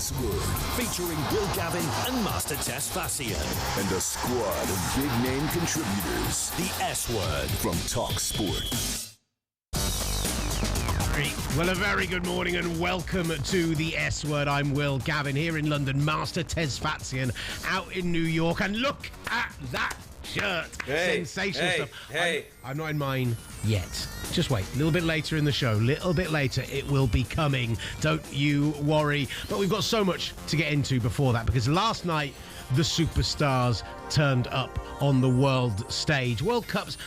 S Word, featuring Gavin and Master Tesfatsion, and a squad of big-name contributors. The S Word from talkSPORT. Well, a very good morning and welcome to the S Word. I'm Gavin here in London, Master Tesfatsion out in New York, and look at that shirt. Sensational stuff. I'm not in mine yet. Just wait. A little bit later in the show. Little bit later, it will be coming. Don't you worry. But we've got so much to get into before that, because last night, the superstars turned up on the world stage. World Cups.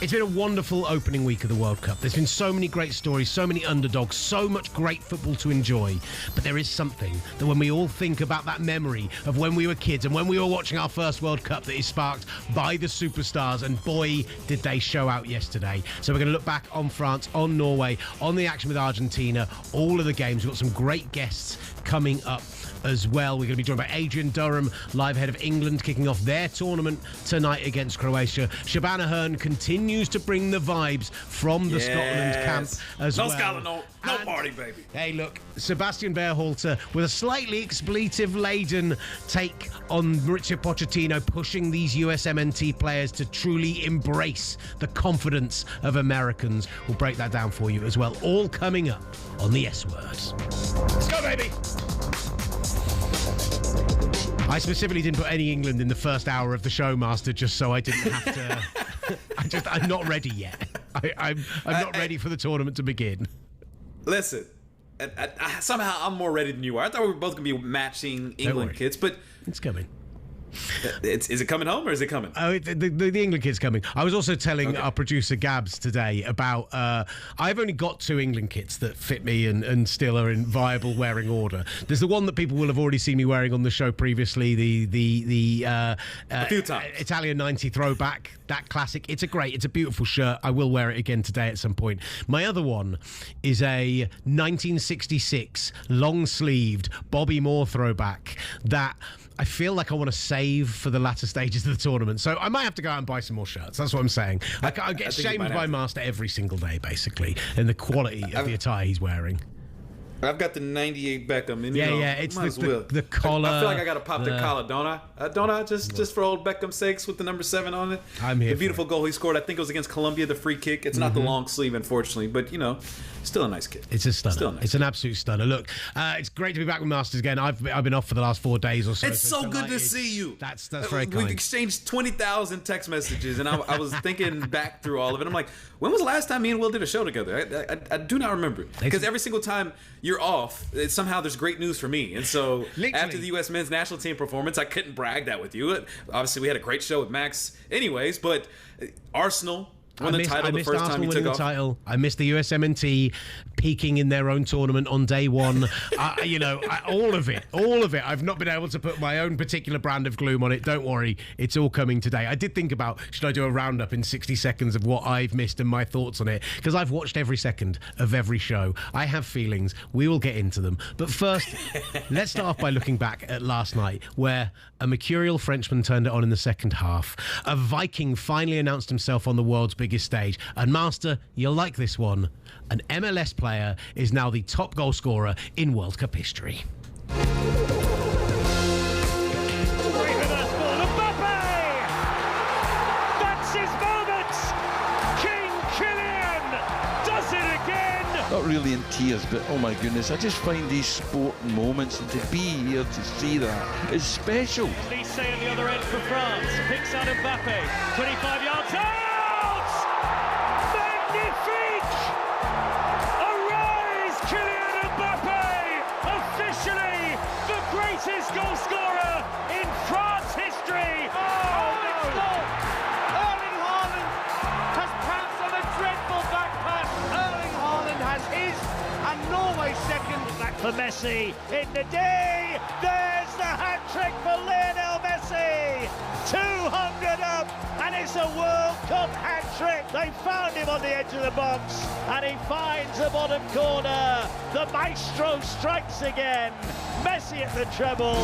It's been a wonderful opening week of the World Cup. There's been so many great stories, so many underdogs, so much great football to enjoy. But there is something that when we all think about that memory of when we were kids and when we were watching our first World Cup, that is sparked by the superstars. And boy, did they show out yesterday. So we're going to look back on France, on Norway, on the action with Argentina, all of the games. We've got some great guests coming up as well. We're going to be joined by Adrian Durham, live ahead of England, kicking off their tournament tonight against Croatia. Shebahn Aherne continues to bring the vibes from the Scotland camp as well. No Scotland, no party, baby. Hey, look, Sebastian Berhalter with a slightly expletive-laden take on Mauricio Pochettino, pushing these USMNT players to truly embrace the confidence of Americans. We'll break that down for you as well. All coming up on the S Word. Let's go, baby! I specifically didn't put any England in the first hour of the show, Master, just so I didn't have to... I'm not ready yet. I'm not ready for the tournament to begin. Listen, somehow I'm more ready than you are. I thought we were both going to be matching England kids, but... It's coming. Is it coming home or is it coming? Oh, the England kid's coming. I was also telling our producer Gabs today about I've only got 2 England kits that fit me and still are in viable wearing order. There's the one that people will have already seen me wearing on the show previously, the a few times. Italian 90 throwback, that classic. It's a beautiful shirt. I will wear it again today at some point. My other one is a 1966 long-sleeved Bobby Moore throwback that I feel like I want to save for the latter stages of the tournament. So I might have to go out and buy some more shirts. That's what I'm saying. I get shamed by Master every single day, basically, in the quality of the attire he's wearing. I've got the 98 Beckham. And, it's the collar. I feel like I got to pop the collar, don't I? Don't I? Just for old Beckham's sakes with the number 7 on it. I'm here. The beautiful goal he scored, I think it was against Colombia, the free kick. It's not the long sleeve, unfortunately, but, still a nice kit. It's a stunner. It's an absolute stunner. Look, it's great to be back with Masters again. I've been off for the last 4 days or so. It's so good to see you. That's very kind. We've exchanged 20,000 text messages, and I was thinking back through all of it. I'm like, when was the last time me and Will did a show together? I do not remember. Because every single time you're off, somehow there's great news for me. And so after the U.S. men's national team performance, I couldn't brag that with you. Obviously, we had a great show with Max anyways, but Arsenal won the title the first time you took off. I missed the USMNT peaking in their own tournament on day one. All of it. I've not been able to put my own particular brand of gloom on it. Don't worry, it's all coming today. I did think about, should I do a roundup in 60 seconds of what I've missed and my thoughts on it? Because I've watched every second of every show. I have feelings. We will get into them. But first, let's start off by looking back at last night, where a mercurial Frenchman turned it on in the second half. A Viking finally announced himself on the world's biggest stage. And Master, you'll like this one. An MLS player is now the top goal scorer in World Cup history. Mbappe! That's his moment! King Kylian does it again! Not really in tears, but oh my goodness, I just find these sport moments, and to be here to see that is special. Lise on the other end for France, picks out Mbappe, 25 yards out! Magnifique! Arise, Kylian Mbappe! Officially the greatest goal scorer in France history! Erling Haaland has pounced on a dreadful back pass. Erling Haaland has his, and Norway second. Back for Messi in the day. There's the hat-trick for Lionel Messi. 200 up, and it's a World Cup hat-trick. They found him on the edge of the box, and he finds the bottom corner. The maestro strikes again. Messi at the treble.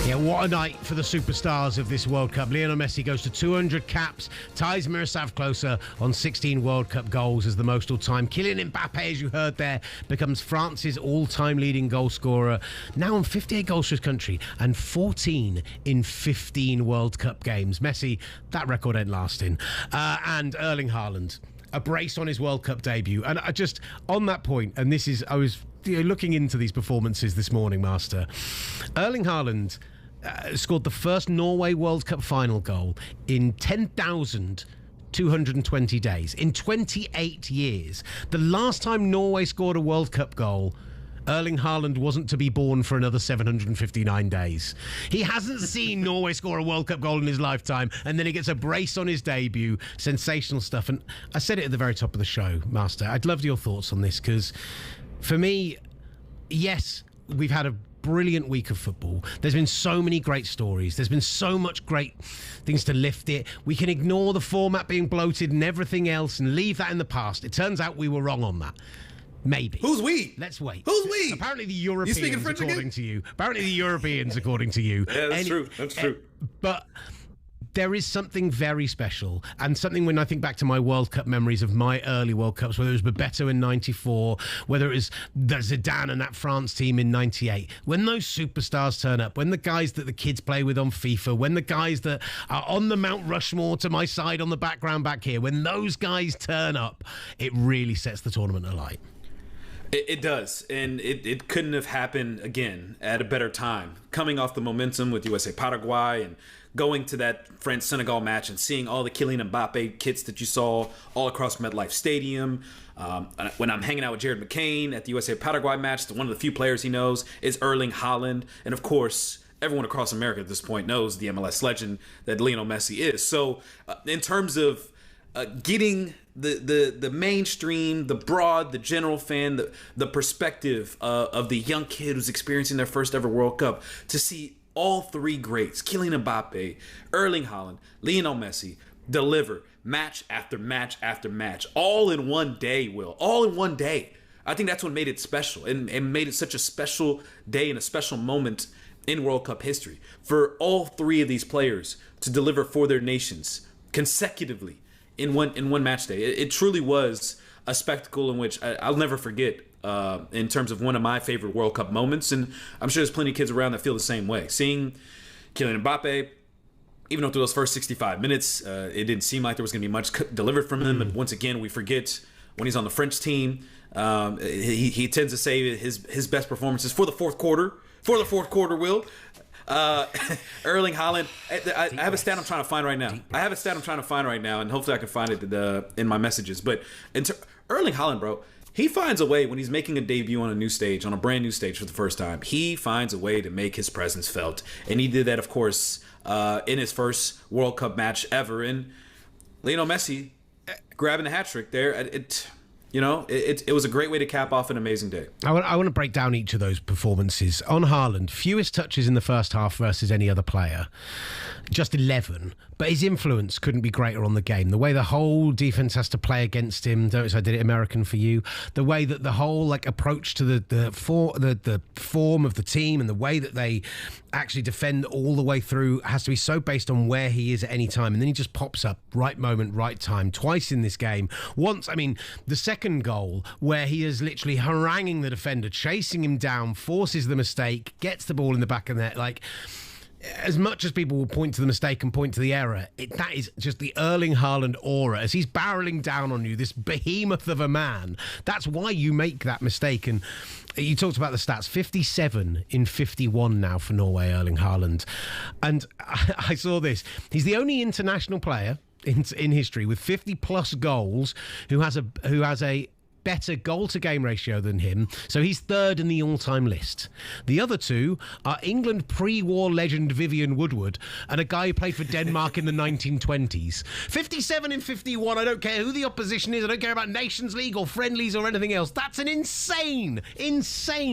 Yeah, what a night for the superstars of this World Cup. Lionel Messi goes to 200 caps, ties Miroslav Klose on 16 World Cup goals as the most all-time. Kylian Mbappe, as you heard there, becomes France's all-time leading goal scorer, now on 58 goals for his country and 14 in 15 World Cup games. Messi, that record ain't lasting. And Erling Haaland, a brace on his World Cup debut. And I just, on that point, and this is, I was looking into these performances this morning, Master. Erling Haaland scored the first Norway World Cup final goal in 10,220 days, in 28 years. The last time Norway scored a World Cup goal, Erling Haaland wasn't to be born for another 759 days. He hasn't seen Norway score a World Cup goal in his lifetime, and then he gets a brace on his debut. Sensational stuff. And I said it at the very top of the show, Master. I'd love your thoughts on this, because for me, yes, we've had a brilliant week of football. There's been so many great stories. There's been so much great things to lift it. We can ignore the format being bloated and everything else and leave that in the past. It turns out we were wrong on that. Maybe. Who's we? Let's wait. Who's we? Apparently the Europeans, according to you. Apparently the Europeans, according to you. Yeah, that's true. That's true. But there is something very special, and something when I think back to my World Cup memories of my early World Cups, whether it was Bebeto in 94, whether it was the Zidane and that France team in 98, when those superstars turn up, when the guys that the kids play with on FIFA, when the guys that are on the Mount Rushmore to my side on the background back here, when those guys turn up, it really sets the tournament alight. It does, and it couldn't have happened again at a better time. Coming off the momentum with USA Paraguay and going to that France-Senegal match and seeing all the Kylian Mbappe kits that you saw all across MetLife Stadium. When I'm hanging out with Jared McCain at the USA Paraguay match, one of the few players he knows is Erling Haaland. And of course, everyone across America at this point knows the MLS legend that Lionel Messi is. So in terms of getting the mainstream, the broad, the general fan, the perspective of the young kid who's experiencing their first ever World Cup, to see all three greats, Kylian Mbappe, Erling Haaland, Lionel Messi, deliver match after match after match, all in one day, Will. All in one day. I think that's what made it special and made it such a special day and a special moment in World Cup history. For all three of these players to deliver for their nations consecutively in one match day. It truly was a spectacle in which I'll never forget in terms of one of my favorite World Cup moments. And I'm sure there's plenty of kids around that feel the same way. Seeing Kylian Mbappe, even though through those first 65 minutes, it didn't seem like there was going to be much delivered from him. And once again, we forget when he's on the French team, he tends to say his best performances for the fourth quarter. For the fourth quarter, Will. Erling Haaland. I have a stat I'm trying to find right now. And hopefully I can find it in my messages. But Erling Haaland, bro, he finds a way when he's making a debut on a new stage, on a brand new stage for the first time. He finds a way to make his presence felt, and he did that, of course, in his first World Cup match ever. And Lionel Messi grabbing the hat trick there. It was a great way to cap off an amazing day. I want to break down each of those performances. On Haaland, fewest touches in the first half versus any other player. Just 11. But his influence couldn't be greater on the game. The way the whole defence has to play against him. Notice I did it American for you. The way that the whole approach to the form of the team and the way that they actually defend all the way through has to be so based on where he is at any time. And then he just pops up, right moment, right time, twice in this game. Once, the second goal where he is literally haranguing the defender, chasing him down, forces the mistake, gets the ball in the back of the net. As much as people will point to the mistake and point to the error, that is just the Erling Haaland aura as he's barreling down on you, this behemoth of a man. That's why you make that mistake. And you talked about the stats, 57 in 51 now for Norway, Erling Haaland. And I saw this. He's the only international player in history with 50-plus goals who has a better goal-to-game ratio than him, so he's third in the all-time list. The other two are England pre-war legend Vivian Woodward and a guy who played for Denmark in the 1920s. 57 in 51, I don't care who the opposition is, I don't care about Nations League or friendlies or anything else. That's an insane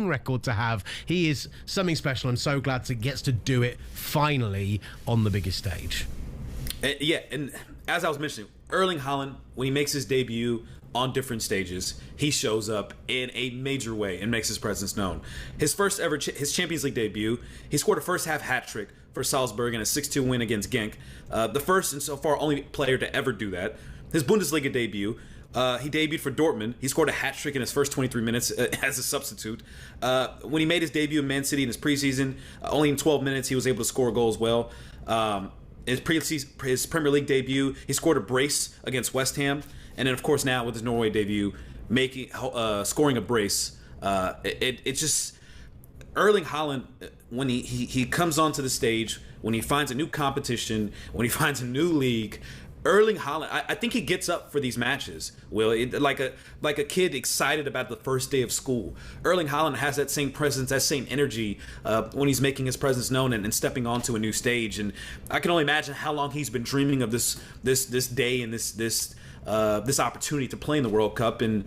record to have. He is something special. I'm so glad he gets to do it finally on the biggest stage. Yeah, and as I was mentioning, Erling Haaland, when he makes his debut, on different stages, he shows up in a major way and makes his presence known. His first ever his Champions League debut, he scored a first half hat trick for Salzburg in a 6-2 win against Genk. The first and so far only player to ever do that. His Bundesliga debut, he debuted for Dortmund. He scored a hat trick in his first 23 minutes as a substitute. When he made his debut in Man City in his preseason, only in 12 minutes he was able to score a goal as well. His Premier League debut, he scored a brace against West Ham, and then of course now with his Norway debut, scoring a brace. It's just Erling Haaland, when he comes onto the stage, when he finds a new competition, when he finds a new league. Erling Haaland, I think he gets up for these matches, like a kid excited about the first day of school. Erling Haaland has that same presence, that same energy when he's making his presence known and stepping onto a new stage. And I can only imagine how long he's been dreaming of this day and this opportunity to play in the World Cup. And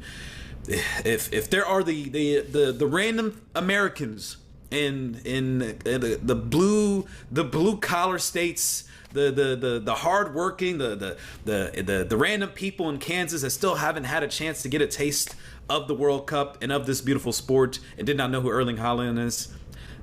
if there are the random Americans in the blue collar states, the hard-working, the random people in Kansas that still haven't had a chance to get a taste of the World Cup and of this beautiful sport and did not know who Erling Haaland is,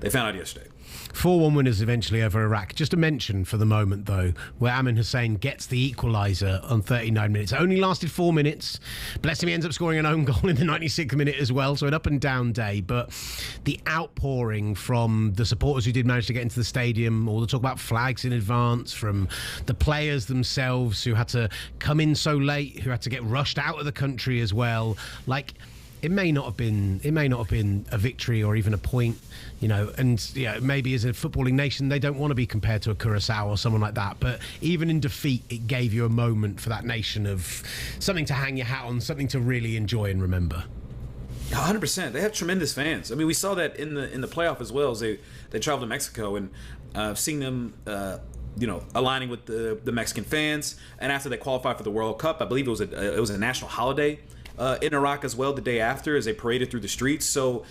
they found out yesterday. 4-1 winners eventually over Iraq. Just a mention for the moment, though, where Amin Hussein gets the equaliser on 39 minutes. It only lasted 4 minutes. Bless him, he ends up scoring an own goal in the 96th minute as well, so an up-and-down day. But the outpouring from the supporters who did manage to get into the stadium, all the talk about flags in advance, from the players themselves who had to come in so late, who had to get rushed out of the country as well. Like, it may not have been a victory or even a point, and maybe as a footballing nation they don't want to be compared to a Curacao or someone like that, but even in defeat it gave you a moment for that nation of something to hang your hat on, something to really enjoy and remember. 100%. They have tremendous fans. I mean, we saw that in the playoff as well, as they traveled to Mexico, and seeing them aligning with the Mexican fans, and after they qualified for the World Cup, I believe it was a national holiday in Iraq as well the day after, as they paraded through the streets. So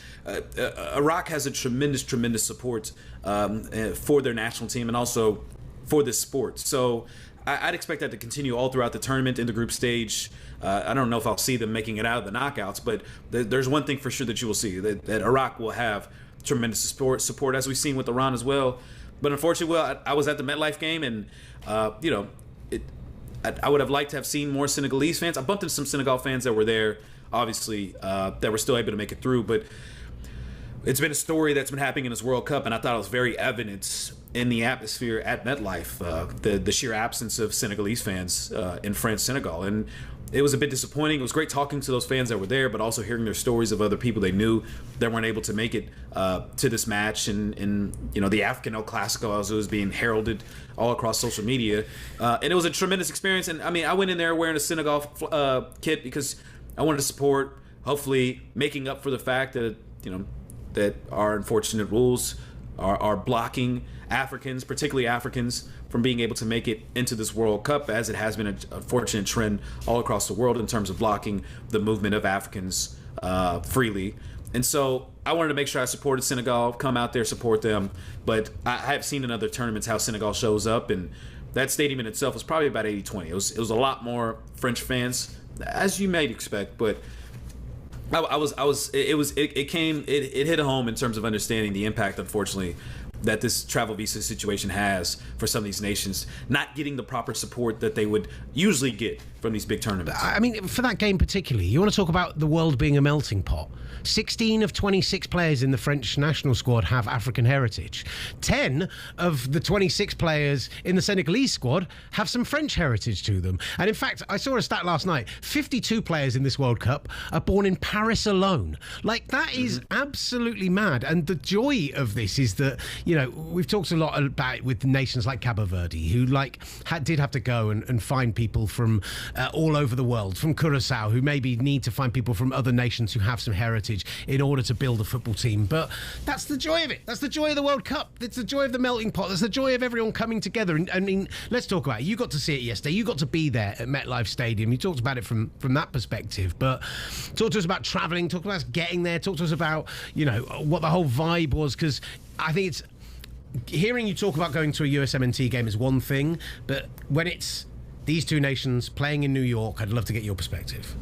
Iraq has a tremendous support for their national team and also for this sport. So I'd expect that to continue all throughout the tournament in the group stage. I don't know if I'll see them making it out of the knockouts, but there's one thing for sure that you will see, that Iraq will have tremendous support, as we've seen with Iran as well. But unfortunately, I was at the MetLife game, and I would have liked to have seen more Senegalese fans. I bumped into some Senegal fans that were there, obviously, that were still able to make it through. But it's been a story that's been happening in this World Cup, and I thought it was very evident in the atmosphere at MetLife, the sheer absence of Senegalese fans in France, Senegal. And it was a bit disappointing. It was great talking to those fans that were there, but also hearing their stories of other people they knew that weren't able to make it to this match. And the African El Clasico, as it was being heralded all across social media. And it was a tremendous experience. And I mean, I went in there wearing a Senegal kit because I wanted to support, hopefully making up for the fact that, that our unfortunate rules are blocking Africans, particularly Africans, from being able to make it into this World Cup, as it has been a unfortunate trend all across the world in terms of blocking the movement of Africans freely. And so I wanted to make sure I supported Senegal, come out there, support them. But I have seen in other tournaments how Senegal shows up, and that stadium in itself was probably about 80-20. It was a lot more French fans, as you might expect, but it hit home in terms of understanding the impact, unfortunately, that this travel visa situation has for some of these nations, not getting the proper support that they would usually get from these big tournaments. I mean, for that game particularly, you want to talk about the world being a melting pot. 16 of 26 players in the French national squad have African heritage. 10 of the 26 players in the Senegalese squad have some French heritage to them. And in fact, I saw a stat last night, 52 players in this World Cup are born in Paris alone. Like, that is absolutely mad. And the joy of this is that, we've talked a lot about it with nations like Cabo Verde, who did have to go and find people from all over the world, from Curacao, who maybe need to find people from other nations who have some heritage in order to build a football team. But that's the joy of it. That's the joy of the World Cup. It's the joy of the melting pot. That's the joy of everyone coming together. And I mean, let's talk about it. You got to see it yesterday. You got to be there at MetLife Stadium. You talked about it from that perspective. But talk to us about travelling. Talk to us getting there. Talk to us about, what the whole vibe was. Because I think it's... Hearing you talk about going to a USMNT game is one thing, but when it's these two nations playing in New York, I'd love to get your perspective.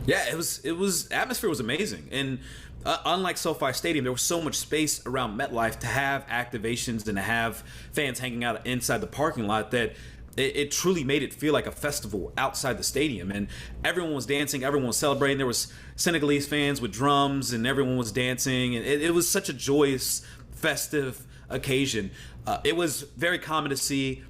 Yeah, it was atmosphere was amazing, and unlike SoFi Stadium, there was so much space around MetLife to have activations and to have fans hanging out inside the parking lot that it truly made it feel like a festival outside the stadium. And everyone was dancing, everyone was celebrating. There was Senegalese fans with drums, and everyone was dancing, and it was such a joyous, festive occasion. It was very common to see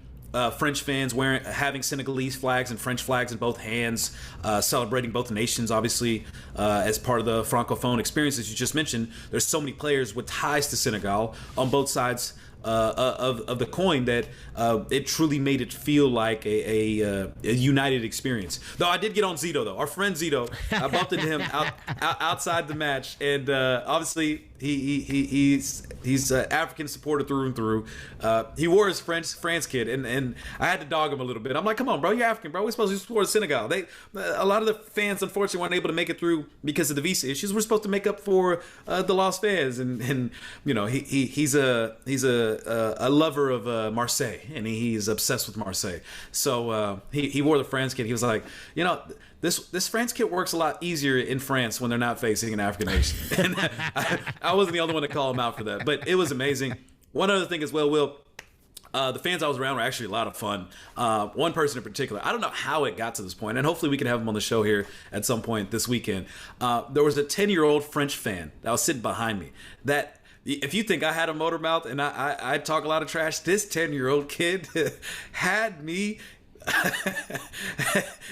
French fans having Senegalese flags and French flags in both hands, celebrating both nations, obviously, as part of the Francophone experience. As you just mentioned, there's so many players with ties to Senegal on both sides of the coin that it truly made it feel like a united experience. Though I did get on Zito, though. Our friend Zito, I bumped into him outside the match, and obviously he's an African supporter through and through. He wore his France kid, and I had to dog him a little bit. I'm like, come on, bro, you're African, bro. We're supposed to support Senegal. A lot of the fans, unfortunately, weren't able to make it through because of the visa issues. We're supposed to make up for the lost fans, and you know, he's a lover of Marseille, and he's obsessed with Marseille. So he wore the France kit. He was like, you know, this France kit works a lot easier in France when they're not facing an African nation. And I wasn't the only one to call him out for that, but it was amazing. One other thing as well, Will. The fans I was around were actually a lot of fun. One person in particular, I don't know how it got to this point, and hopefully we can have him on the show here at some point this weekend. There was a 10-year-old French fan that was sitting behind me that, if you think I had a motor mouth and I talk a lot of trash, this 10-year-old kid had me.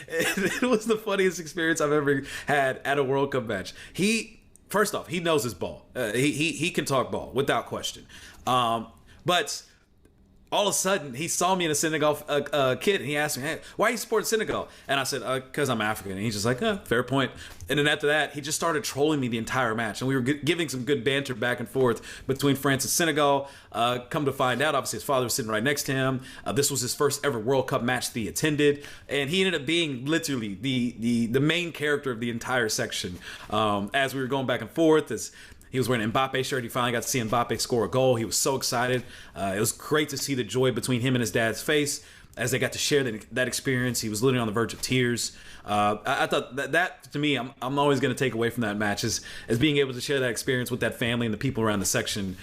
It was the funniest experience I've ever had at a World Cup match. First off, he knows his ball. He can talk ball without question. But all of a sudden, he saw me in a Senegal kid, and he asked me, hey, why are you supporting Senegal? And I said, because I'm African. And he's just like, fair point. And then after that, he just started trolling me the entire match. And we were giving some good banter back and forth between France and Senegal. Come to find out, obviously, his father was sitting right next to him. This was his first ever World Cup match that he attended. And he ended up being literally the main character of the entire section. As we were going back and forth, he was wearing an Mbappe shirt. He finally got to see Mbappe score a goal. He was so excited. It was great to see the joy between him and his dad's face as they got to share that experience. He was literally on the verge of tears. I thought that to me, I'm always going to take away from that match is being able to share that experience with that family and the people around the section.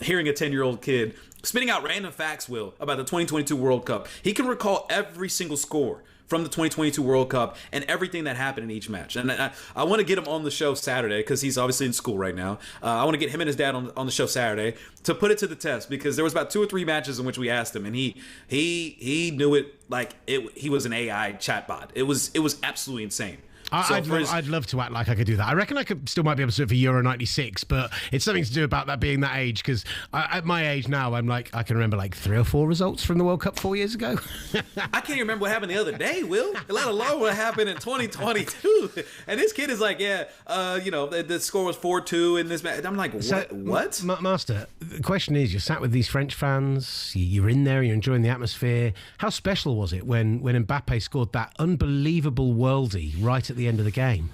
Hearing a 10-year-old kid spitting out random facts, Will, about the 2022 World Cup. He can recall every single score from the 2022 World Cup and everything that happened in each match. And I want to get him on the show Saturday because he's obviously in school right now. I want to get him and his dad on the show Saturday to put it to the test because there was about 2 or 3 matches in which we asked him, and he knew it like he was an AI chatbot. It was absolutely insane. I'd love to act like I could do that. I reckon I still might be able to do it for Euro 96, but it's something to do about that being that age, because at my age now, I'm like, I can remember like 3 or 4 results from the World Cup 4 years ago. I can't even remember what happened the other day, Will, let alone what happened in 2022. And this kid is like, the score was 4-2 in this match. I'm like, what? Master, the question is, you're sat with these French fans, you're in there, you're enjoying the atmosphere. How special was it when Mbappe scored that unbelievable worldie right at the end of the game?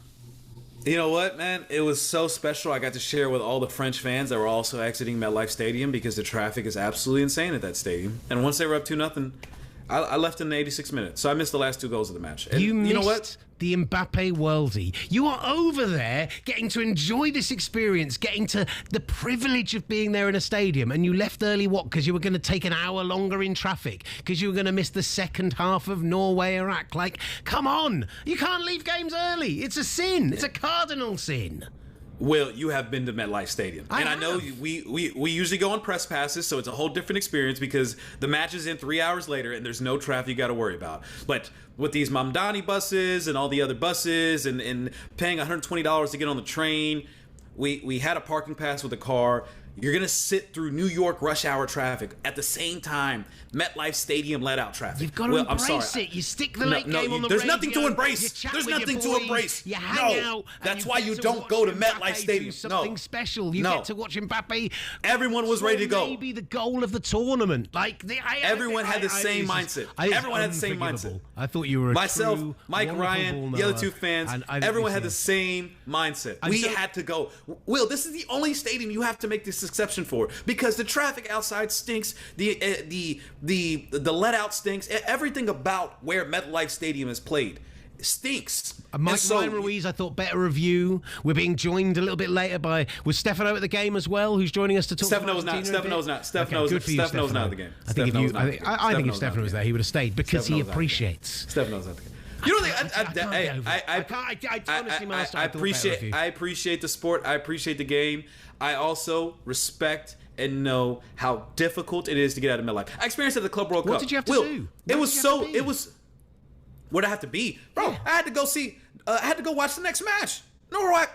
You know what, man? It was so special. I got to share with all the French fans that were also exiting MetLife Stadium because the traffic is absolutely insane at that stadium. And once they were up 2-0, I left in the 86th minute. So I missed the last 2 goals of the match. And you know what? The Mbappe worldie. You are over there getting to enjoy this experience, getting to the privilege of being there in a stadium, and you left early, what? Because you were going to take an hour longer in traffic? Because you were going to miss the second half of Norway-Iraq? Like, come on! You can't leave games early. It's a sin. It's a cardinal sin. Will, you have been to MetLife Stadium. I know we usually go on press passes, so it's a whole different experience because the match is in 3 hours later and there's no traffic you got to worry about. But with these Mamdani buses and all the other buses and paying $120 to get on the train, we had a parking pass with the car. You're going to sit through New York rush hour traffic at the same time MetLife Stadium let out traffic. You've got to embrace it. You stick the late game on the there's radio. Nothing to embrace. There's nothing to embrace. You hang out. That's why you don't go to MetLife Stadium. Something special. You get to watch Mbappe. Everyone was ready to go. Maybe the goal of the tournament. Everyone had the same mindset. Everyone had the same mindset. I thought you were myself, Mike Ryan, the other 2 fans. Everyone had the same mindset. We had to go. Will, this is the only stadium you have to make this exception for because the traffic outside stinks. The let out stinks. Everything about where MetLife Stadium is played stinks. Ryan Ruiz, I thought, better review. We're being joined a little bit later by... Was Stefano at the game as well, who's joining us to talk about Argentina? Stefano's not. Stefano's not at the game. I think if Stefano was there, he would have stayed because he appreciates... Stefano's not the game. You know, I appreciate the sport. I appreciate the game. I also respect and know how difficult it is to get out of MetLife. I experienced it at the Club World Cup. What did you have to do? Where'd I have to be? Bro, yeah. I had to go see, I had to go watch the next match. Norway,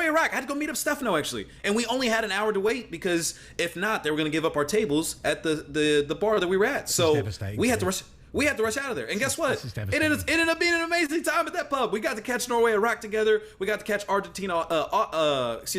Iraq. I had to go meet up Stefano, actually. And we only had an hour to wait because if not, they were going to give up our tables at the bar that we were at. So we had to rush. We had to rush out of there. And guess what? It ended up being an amazing time at that pub. We got to catch Norway, Iraq together. We got to catch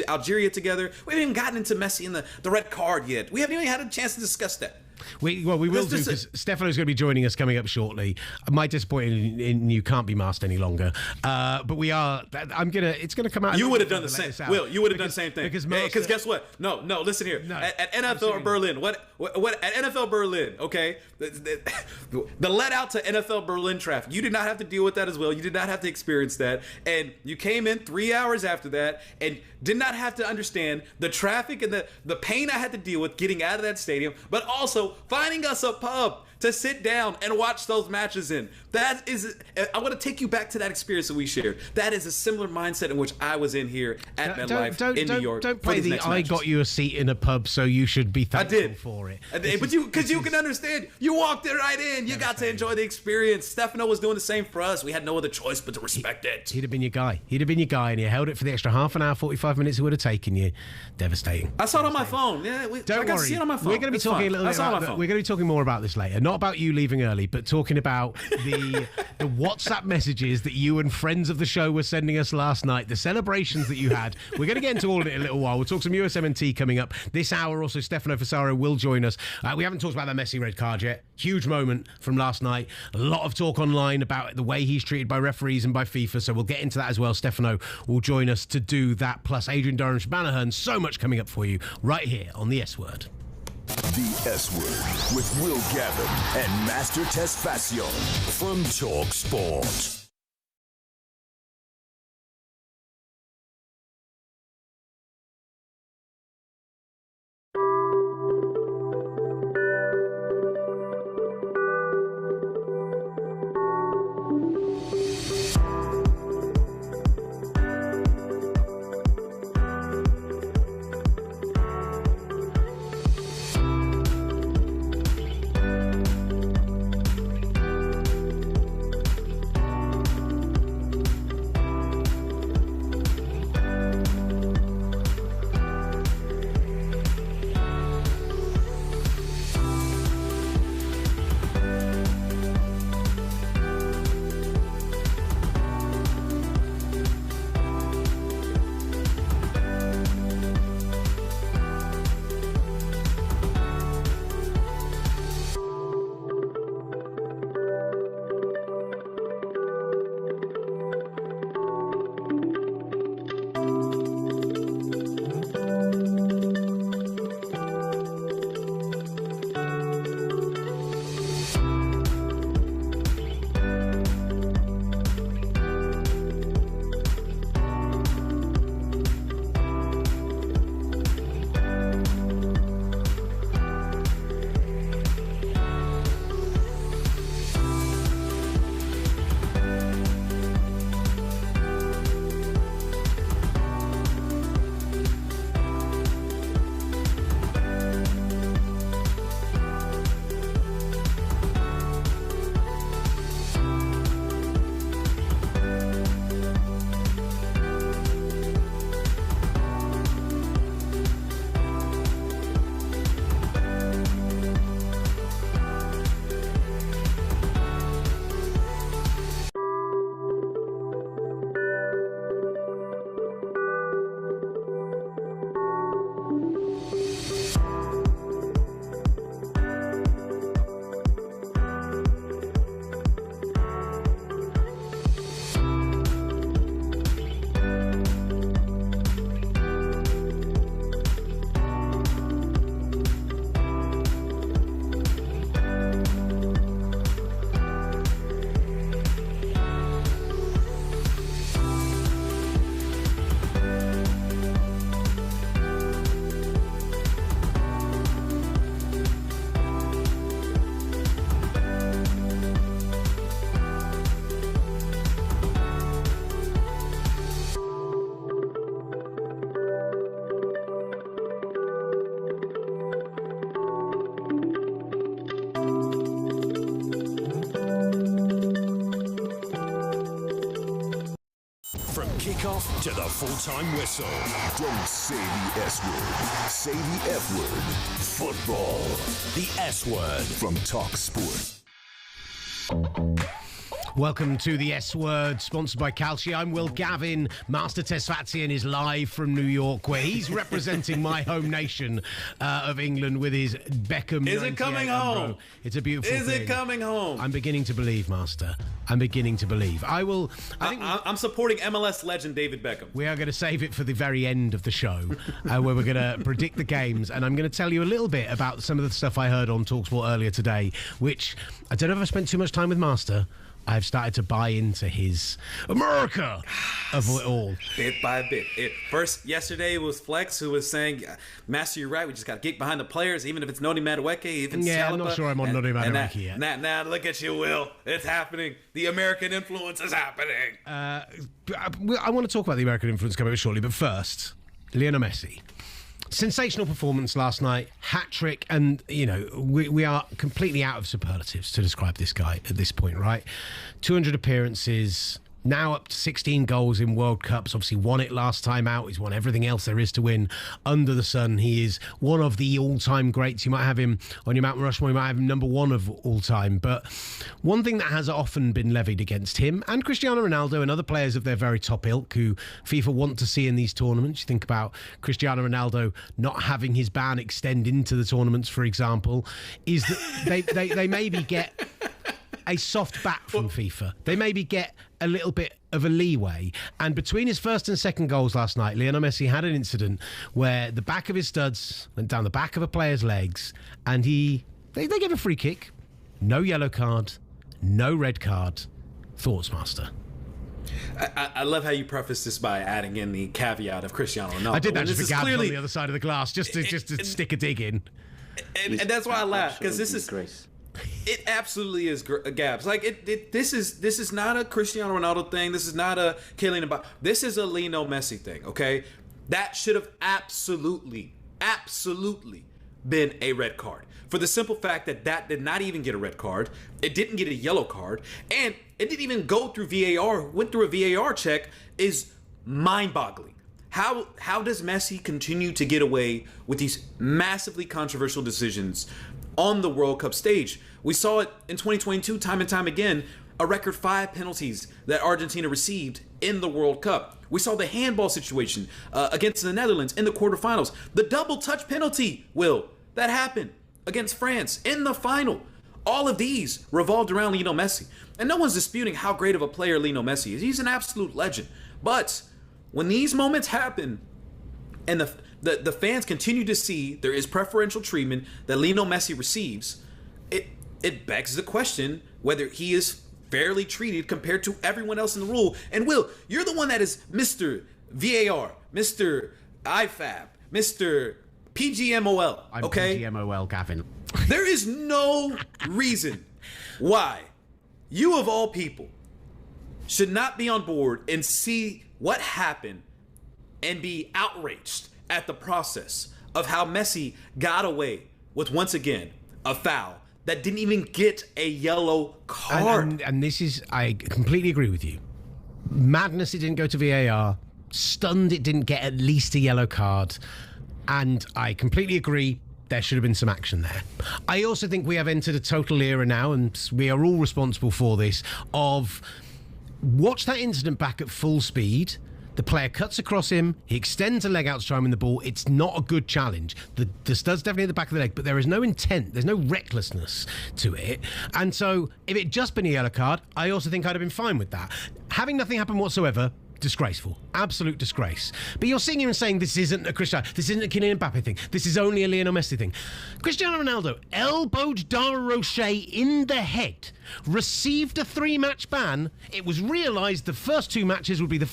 Algeria together. We haven't even gotten into Messi and the red card yet. We haven't even had a chance to discuss that. We will do, because Stefano's going to be joining us coming up shortly. My disappointment in you can't be masked any longer. But we are. It's going to come out. You would have done the same. Will, you would have done the same thing. Because guess what? No. Listen here. No, at NFL Berlin, what at NFL Berlin? Okay, the let out to NFL Berlin traffic. You did not have to deal with that as well. You did not have to experience that, and you came in 3 hours after that and did not have to understand the traffic and the pain I had to deal with getting out of that stadium, but also finding us a pub to sit down and watch those matches in. That is, I want to take you back to that experience that we shared. That is a similar mindset in which I was in here at MetLife in New York. Don't play the I got you a seat in a pub, so you should be thankful for it. I did, because you can understand. You walked it right in. You got to enjoy the experience. Stefano was doing the same for us. We had no other choice but to respect it. He'd have been your guy. And you held it for the extra half an hour, 45 minutes it would have taken you. Devastating. I saw it on my phone. Yeah, don't worry. See it on my phone. We're going to be talking a little bit about. We're going to be talking more about this later. Not about you leaving early, but talking about the WhatsApp messages that you and friends of the show were sending us last night, the celebrations that you had. We're going to get into all of it in a little while. We'll talk some USMNT coming up this hour. Also, Stefano Fasaro will join us. We haven't talked about that Messi red card yet. Huge moment from last night. A lot of talk online about the way he's treated by referees and by FIFA, so we'll get into that as well. Stefano will join us to do that, plus Adrian Durham, Shebahn Aherne. So much coming up for you right here on The S Word. The S Word with Will Gavin and Master Tesfatsion from talkSPORT. From kickoff to the full-time whistle. Don't say the S word. Say the F word. Football. The S word from talkSPORT. Welcome to the S Word, sponsored by Calci. I'm Will Gavin. Master Tesfatsion is live from New York, where he's representing my home nation of England with his Beckham. Is it coming home? It's a beautiful thing. Is it coming home? I'm beginning to believe, Master. I'm beginning to believe. I'm supporting MLS legend David Beckham. We are going to save it for the very end of the show, where we're going to predict the games, and I'm going to tell you a little bit about some of the stuff I heard on talkSPORT earlier today, which I don't know if I spent too much time with Master. I've started to buy into his America of it all. Bit by bit. First, yesterday it was Flex who was saying, Master, you're right. We just got to get behind the players, even if it's Noni Madueke, even Yeah, Saliba. I'm not sure I'm on Noni Madueke yet. Now, look at you, Will. It's happening. The American influence is happening. I want to talk about the American influence coming up shortly, but first, Lionel Messi. Sensational performance last night, hat-trick, and, you know, we are completely out of superlatives to describe this guy at this point, right? 200 appearances, now up to 16 goals in World Cups, obviously won it last time out, he's won everything else there is to win under the sun. He is one of the all-time greats. You might have him on your Mount Rushmore, you might have him number one of all time, but one thing that has often been levied against him and Cristiano Ronaldo and other players of their very top ilk who FIFA want to see in these tournaments, you think about Cristiano Ronaldo not having his ban extend into the tournaments, for example, is that they maybe get a soft back from FIFA. They maybe get a little bit of a leeway. And between his first and second goals last night, Lionel Messi had an incident where the back of his studs went down the back of a player's legs, and they gave a free kick. No yellow card, no red card. Thoughts, Master? I love how you preface this by adding in the caveat of Cristiano Ronaldo. I did that just for Gabs clearly on the other side of the glass, just to stick a dig in. And that's why I laugh, because this is grace. It absolutely is Gabs. Like this is not a Cristiano Ronaldo thing. This is not a Kylian Mbappe. This is a Lionel Messi thing. Okay, that should have absolutely been a red card, for the simple fact that did not even get a red card. It didn't get a yellow card, and it didn't even go through VAR. Went through a VAR check. Is mind-boggling. How does Messi continue to get away with these massively controversial decisions on the World Cup stage? We saw it in 2022 time and time again, a record 5 penalties that Argentina received in the World Cup. We saw the handball situation against the Netherlands in the quarterfinals. The double touch penalty, Will, that happened against France in the final. All of these revolved around Lionel Messi. And no one's disputing how great of a player Lionel Messi is. He's an absolute legend. But when these moments happen and the fans continue to see there is preferential treatment that Lionel Messi receives, it begs the question whether he is fairly treated compared to everyone else in the rule. And Will, you're the one that is Mr. VAR, Mr. IFAB, Mr. PGMOL, okay? I'm PGMOL, Gavin. There is no reason why you, of all people, should not be on board and see what happened and be outraged at the process of how Messi got away with, once again, a foul that didn't even get a yellow card. And this is, I completely agree with you. Madness it didn't go to VAR. Stunned it didn't get at least a yellow card. And I completely agree, there should have been some action there. I also think we have entered a total era now, and we are all responsible for this, of watch that incident back at full speed. The player cuts across him, he extends a leg out to try and win the ball. It's not a good challenge. The stud's definitely at the back of the leg, but there is no intent, there's no recklessness to it. And so, if it had just been a yellow card, I also think I'd have been fine with that. Having nothing happen whatsoever, disgraceful. Absolute disgrace. But you're sitting here and saying this isn't a Kylian Mbappe thing. This is only a Lionel Messi thing. Cristiano Ronaldo elbowed Dara Rocher in the head, received a 3-match ban. It was realised the first 2 matches would be the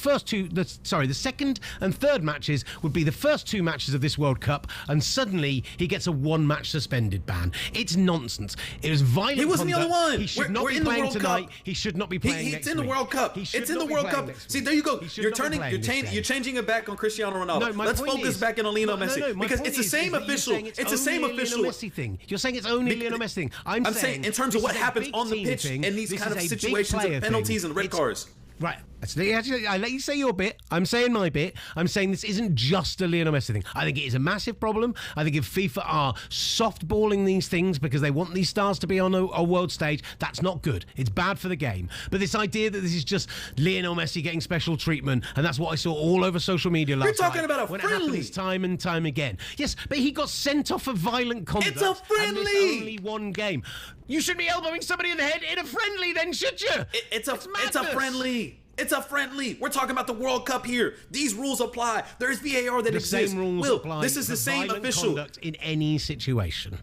second and third matches would be the first 2 matches of this World Cup, and suddenly he gets a 1-match suspended ban. It's nonsense. It was violent. He wasn't conduct. the only one. He should not be playing tonight. He should not be playing next week. It's in the World Cup. It's in the World Cup. See, there you go. You're changing it back on Cristiano Ronaldo. Let's focus back in on Lionel Messi, because it's the same official. It's the same official. Messi thing. You're saying it's only Lionel Messi thing. I'm saying in terms of what happens on the pitch in these kind of situations of penalties and red cards. Right. I let you say your bit. I'm saying my bit. I'm saying this isn't just a Lionel Messi thing. I think it is a massive problem. I think if FIFA are softballing these things because they want these stars to be on a world stage, that's not good. It's bad for the game. But this idea that this is just Lionel Messi getting special treatment, and that's what I saw all over social media last night. You're talking about a when friendly. It happens time and time again. Yes, but he got sent off for violent conduct. It's a friendly. And it's only one game. You should be elbowing somebody in the head in a friendly then, should you? It's a friendly. It's a friendly. We're talking about the World Cup here. These rules apply. There's VAR that exists. The same rules apply. This is the same official conduct in any situation.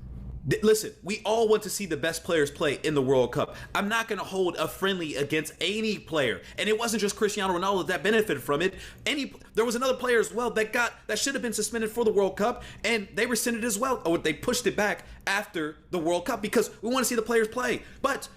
Listen, we all want to see the best players play in the World Cup. I'm not going to hold a friendly against any player. And it wasn't just Cristiano Ronaldo that benefited from it. There was another player as well that should have been suspended for the World Cup, and they rescinded as well. Or they pushed it back after the World Cup because we want to see the players play. But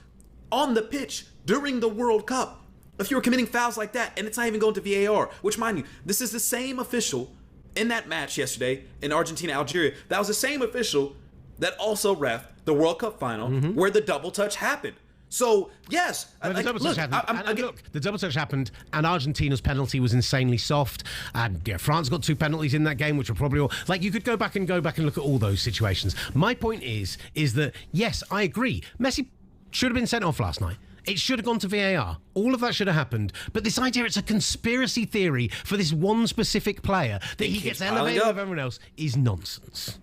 on the pitch during the World Cup, if you were committing fouls like that, and it's not even going to VAR, which, mind you, this is the same official in that match yesterday in Argentina-Algeria. That was the same official that also reffed the World Cup final where the double touch happened. So, yes. The double touch happened, and Argentina's penalty was insanely soft. And France got 2 penalties in that game, which were probably all... Like, you could go back and look at all those situations. My point is that, yes, I agree. Messi should have been sent off last night. It should have gone to VAR. All of that should have happened. But this idea it's a conspiracy theory for this one specific player that he gets elevated above everyone else is nonsense.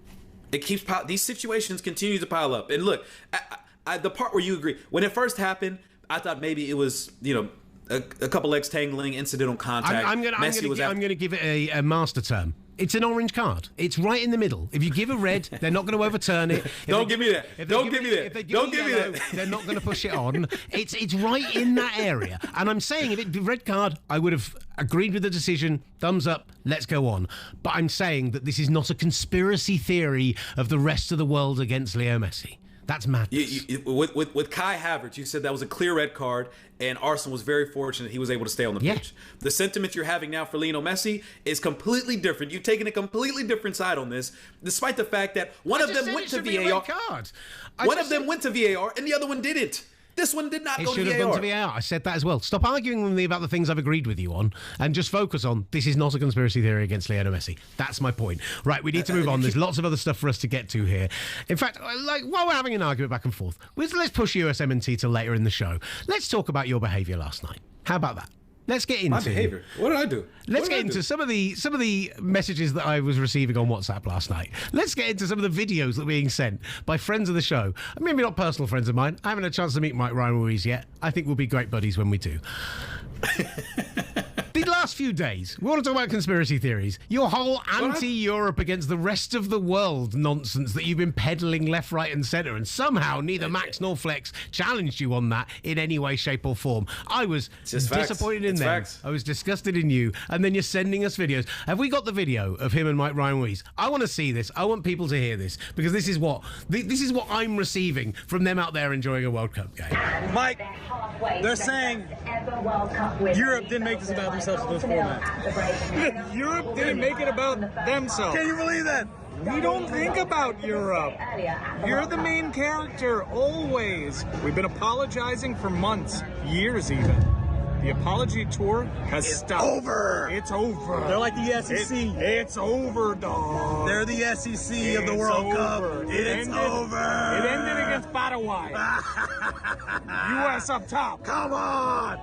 It keeps these situations continue to pile up. And look, the part where you agree, when it first happened, I thought maybe it was, a couple legs tangling, incidental contact. I'm going to give it a master term. It's an orange card. It's right in the middle. If you give a red, they're not going to overturn it. Don't give me that. Don't give me that. Don't give me that. They're not going to push it on. It's right in that area. And I'm saying if it be red card, I would have agreed with the decision. Thumbs up. Let's go on. But I'm saying that this is not a conspiracy theory of the rest of the world against Leo Messi. That's madness. With Kai Havertz, you said that was a clear red card, and Arsenal was very fortunate he was able to stay on the pitch. The sentiment you're having now for Lionel Messi is completely different. You've taken a completely different side on this, despite the fact that one of them went to VAR. One of them went to VAR, and the other one didn't. This one did not go to VAR. It should have gone to VAR. I said that as well. Stop arguing with me about the things I've agreed with you on and just focus on this is not a conspiracy theory against Lionel Messi. That's my point. Right, we need to move on. There's lots of other stuff for us to get to here. In fact, while we're having an argument back and forth, let's push USMNT till later in the show. Let's talk about your behaviour last night. How about that? Let's get into my behaviour. What did I do? Let's get into some of the messages that I was receiving on WhatsApp last night. Let's get into some of the videos that were being sent by friends of the show. Maybe not personal friends of mine. I haven't had a chance to meet Mike Ryan Ruiz yet. I think we'll be great buddies when we do. The last few days, we want to talk about conspiracy theories. Your whole anti-Europe against the rest of the world nonsense that you've been peddling left, right and centre, and somehow neither Max nor Flex challenged you on that in any way, shape or form. I was disappointed in them. I was disgusted in you. And then you're sending us videos. Have we got the video of him and Mike Ryan Ruiz? I want to see this. I want people to hear this because this is what I'm receiving from them out there enjoying a World Cup game. Mike, they're saying Europe didn't make this about themselves in this format. Europe didn't make it about themselves. Can you believe that? We don't think about Europe. You're the main character, always. We've been apologizing for months, years even. The apology tour has stopped. Over. It's over. They're like the SEC. It's over, dog. They're the SEC of the World Cup. It's over. It ended against Paraguay. U.S. up top. Come on.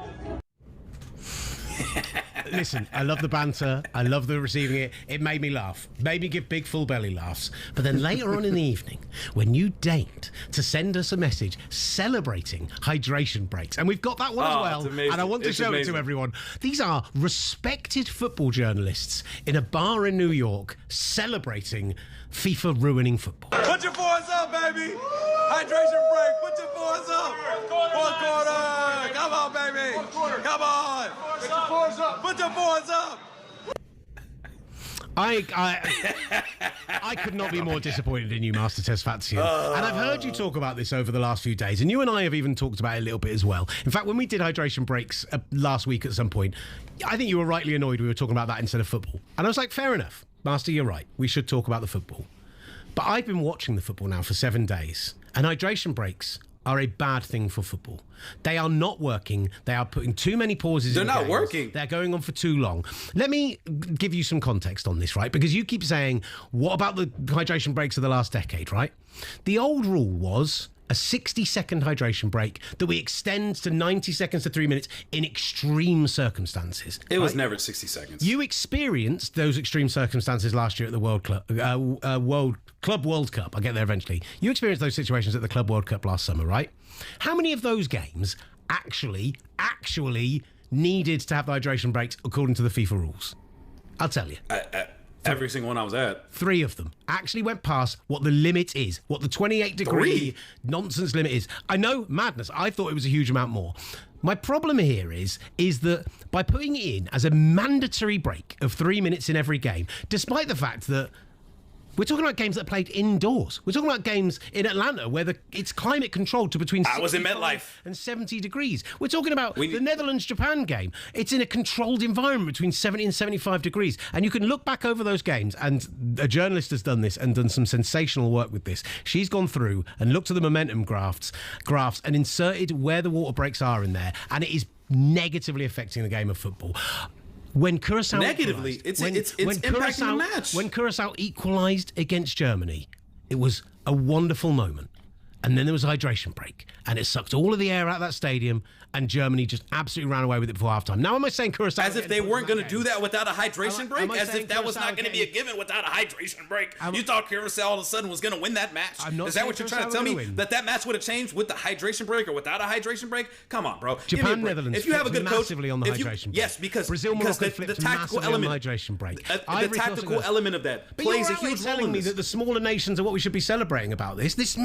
Listen, I love the banter. I love the receiving it. It made me laugh. Made me give big full belly laughs. But then later on in the evening, when you deigned to send us a message celebrating hydration breaks, and we've got that one as well, and I want to show it to everyone. These are respected football journalists in a bar in New York celebrating FIFA ruining football. Put your fours up, baby. Hydration break. Put your fours up. Fourth quarter. Come on, baby. Come on. Put your fours up. Put your fours up. I could not be more disappointed in you, Master Tesfatsion. And I've heard you talk about this over the last few days, and you and I have even talked about it a little bit as well. In fact, when we did hydration breaks last week at some point, I think you were rightly annoyed we were talking about that instead of football. And I was like, fair enough. Master, you're right. We should talk about the football. But I've been watching the football now for 7 days, and hydration breaks are a bad thing for football. They are not working. They are putting too many pauses in They're not games. working. They're going on for too long. Let me give you some context on this, right? Because you keep saying, what about the hydration breaks of the last decade, right? The old rule was a 60-second hydration break that we extend to 90 seconds to 3 minutes in extreme circumstances. It was never 60 seconds. You experienced those extreme circumstances last year at the World Cup. I'll get there eventually. You experienced those situations at the Club World Cup last summer, right? How many of those games actually needed to have the hydration breaks according to the FIFA rules? I'll tell you. Every single one I was at. 3 of them actually went past what the limit is, what the 28-degree nonsense limit is. I know, madness. I thought it was a huge amount more. My problem here is that by putting it in as a mandatory break of 3 minutes in every game, despite the fact that we're talking about games that are played indoors. We're talking about games in Atlanta where it's climate controlled to between 65 and 70 degrees. We're talking about the Netherlands-Japan game. It's in a controlled environment between 70 and 75 degrees. And you can look back over those games, and a journalist has done this and done some sensational work with this. She's gone through and looked at the momentum graphs and inserted where the water breaks are in there, and it is negatively affecting the game of football. When Curacao negatively, it's impacting the match. When Curacao equalised against Germany, it was a wonderful moment. And then there was a hydration break, and it sucked all of the air out of that stadium, and Germany just absolutely ran away with it before halftime. Now, am I saying Curacao... As if they weren't going to do that without a hydration break? As if that was not going to be a given without a hydration break? You thought Curacao all of a sudden was going to win that match? Is that what you're trying to tell me? That match would have changed with the hydration break or without a hydration break? Come on, bro. Japan, Netherlands, if you have a good coach... massively on the hydration break. Yes, because Brazil, Morocco the tactical element... on the hydration break. The tactical element of that plays a huge role in me this. that the smaller nations are what we should be celebrating about this. This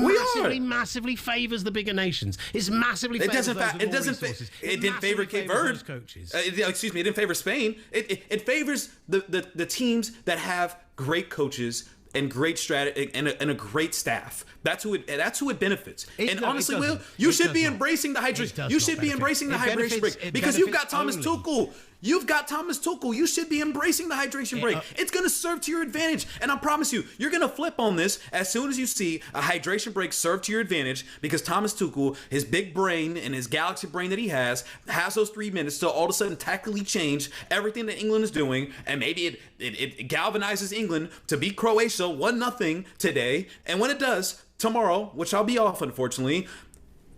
massively favours the bigger nations. It's massively favours those with more resources. It didn't favor Cape Verde. It didn't favor Spain. It favors the teams that have great coaches and great strategy and a great staff. That's who it benefits. And honestly, Will, you should be embracing the hydration. You should be embracing the hydration break because you've got Thomas Tuchel. You've got Thomas Tuchel. You should be embracing the hydration break. It's going to serve to your advantage. And I promise you, you're going to flip on this as soon as you see a hydration break serve to your advantage because Thomas Tuchel, his big brain and his galaxy brain that he has those 3 minutes to all of a sudden tactically change everything that England is doing. And maybe it galvanizes England to beat Croatia 1-0 today. And when it does, tomorrow, which I'll be off, unfortunately,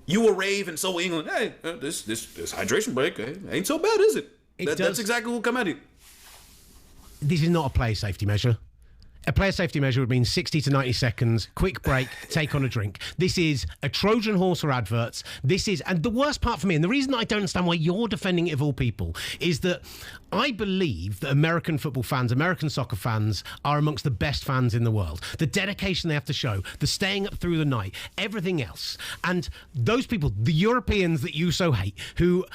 you will rave and so will England. Hey, this hydration break ain't so bad, is it? That's exactly what will come at you. This is not a player safety measure. A player safety measure would mean 60 to 90 seconds, quick break, take on a drink. This is a Trojan horse for adverts. And the worst part for me, and the reason I don't understand why you're defending it of all people, is that I believe that American football fans, American soccer fans, are amongst the best fans in the world. The dedication they have to show, the staying up through the night, everything else. And those people, the Europeans that you so hate, who